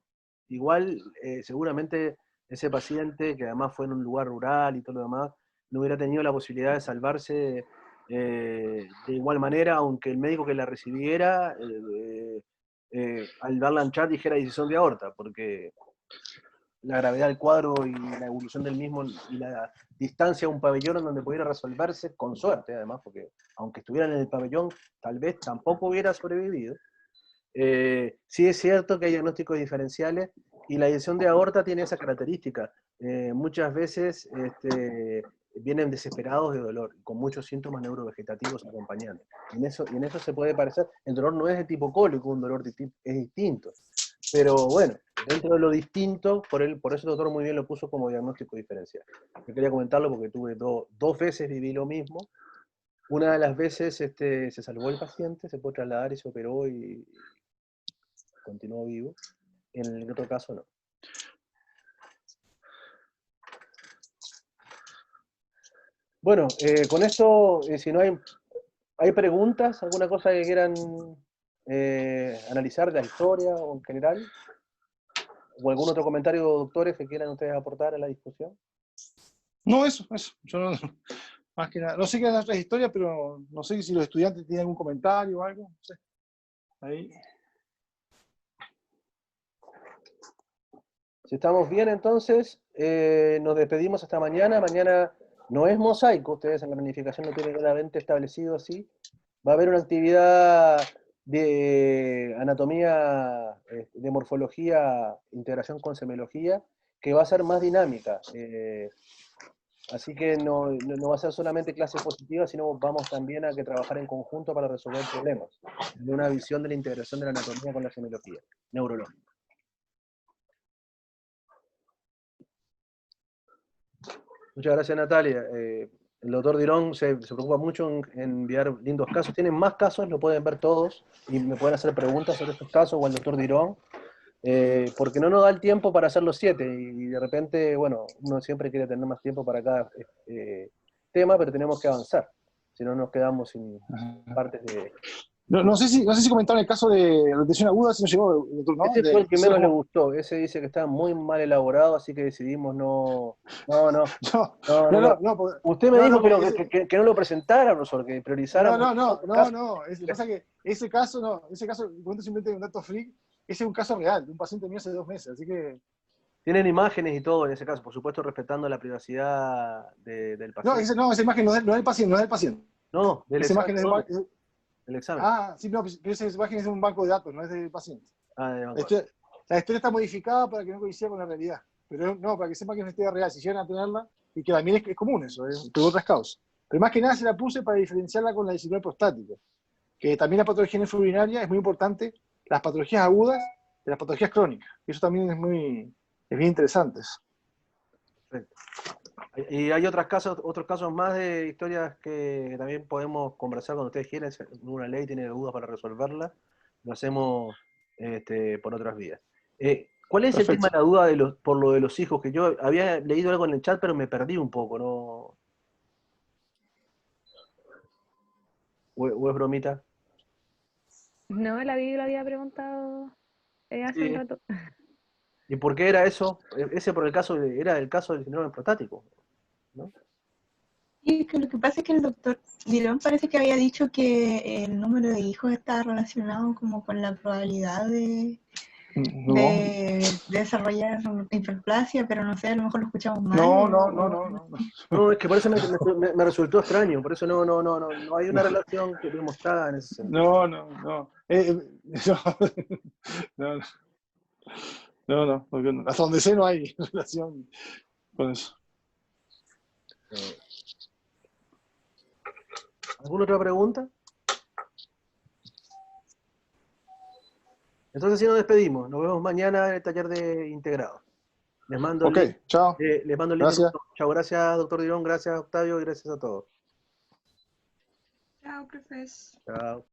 igual seguramente ese paciente, que además fue en un lugar rural y todo lo demás, no hubiera tenido la posibilidad de salvarse de igual manera, aunque el médico que la recibiera, al verla en chat dijera disección de aorta, porque la gravedad del cuadro y la evolución del mismo y la distancia a un pabellón en donde pudiera resolverse, con suerte además, porque aunque estuvieran en el pabellón, tal vez tampoco hubiera sobrevivido. Sí es cierto que hay diagnósticos diferenciales y la disección de aorta tiene esa característica. Muchas veces vienen desesperados de dolor, con muchos síntomas neurovegetativos acompañantes. Y en eso se puede parecer, el dolor no es de tipo cólico, un dolor es distinto. Pero bueno, dentro de lo distinto, por eso el doctor muy bien lo puso como diagnóstico diferencial. Yo quería comentarlo porque tuve 2 veces viví lo mismo. Una de las veces se salvó el paciente, se pudo trasladar y se operó y continuó vivo. En el otro caso no. Bueno, con esto, si no hay preguntas, alguna cosa que quieran analizar de la historia o en general, o algún otro comentario, doctores, que quieran ustedes aportar a la discusión.
No, eso. Yo no, más que nada, no sé qué es nuestra historia, pero no sé si los estudiantes tienen algún comentario o algo. No sé. Ahí.
Si estamos bien, entonces, nos despedimos hasta mañana. Mañana no es mosaico, ustedes en la planificación lo tienen claramente establecido así. Va a haber una actividad de anatomía, de morfología, integración con semiología, que va a ser más dinámica. Así que no va a ser solamente clase positiva, sino vamos también a trabajar en conjunto para resolver problemas, de una visión de la integración de la anatomía con la semiología neurológica. Muchas gracias, Natalia. El doctor Dirón se preocupa mucho en enviar lindos casos. Tienen más casos, lo pueden ver todos, y me pueden hacer preguntas sobre estos casos o al doctor Dirón, porque no nos da el tiempo para hacer los 7, y de repente, bueno, uno siempre quiere tener más tiempo para cada tema, pero tenemos que avanzar, si no nos quedamos sin partes de...
No sé si comentaron el caso de retención aguda, si no llegó el doctor, ¿no?
Ese fue el que menos le gustó. Ese dice que está muy mal elaborado, así que decidimos no. Usted me dijo que no lo presentara, profesor, que priorizara.
No. Pasa que ese caso, cuento simplemente un dato freak, ese es un caso real, de un paciente mío hace 2 meses, así que...
Tienen imágenes y todo en ese caso, por supuesto respetando la privacidad del paciente.
Esa imagen no es del paciente.
No,
esa imagen es
el examen.
Sí, no, pero esa imagen es de un banco de datos, no es del paciente.
La
historia está modificada para que no coincida con la realidad. Pero no, para que sepa que es una historia real, si llegan a tenerla, y que también es común eso, por otras causas. Pero más que nada se la puse para diferenciarla con la disciplina prostática. Que también la patología nefrourinaria es muy importante, las patologías agudas de las patologías crónicas. Y eso también es bien interesante.
Perfecto. Y hay otros casos más de historias que también podemos conversar cuando ustedes quieran. Si una ley tiene dudas para resolverla, lo hacemos por otras vías. ¿Cuál es el tema de la duda por lo de los hijos? Que yo había leído algo en el chat, pero me perdí un poco, ¿no? ¿O es bromita?
No, la Vivi lo había preguntado hace un rato.
¿Y por qué era eso? Ese era el caso del síndrome prostático, ¿no?
Sí, que lo que pasa es que el doctor Dirón parece que había dicho que el número de hijos está relacionado como con la probabilidad de
No,
de desarrollar hiperplasia, pero no sé, a lo mejor lo escuchamos mal.
no.
No, es que por eso me resultó extraño, por eso no hay una relación que demostrada en ese sentido.
No. No, porque hasta donde sé no hay relación con eso.
¿Alguna otra pregunta? Entonces sí nos despedimos. Nos vemos mañana en el taller de integrado. Les mando el
Ok,
link.
chao.
Les mando el link.
Gracias.
Chao, gracias, doctor Dirón, gracias, Octavio, y gracias a todos.
Chao, profes.
Chao.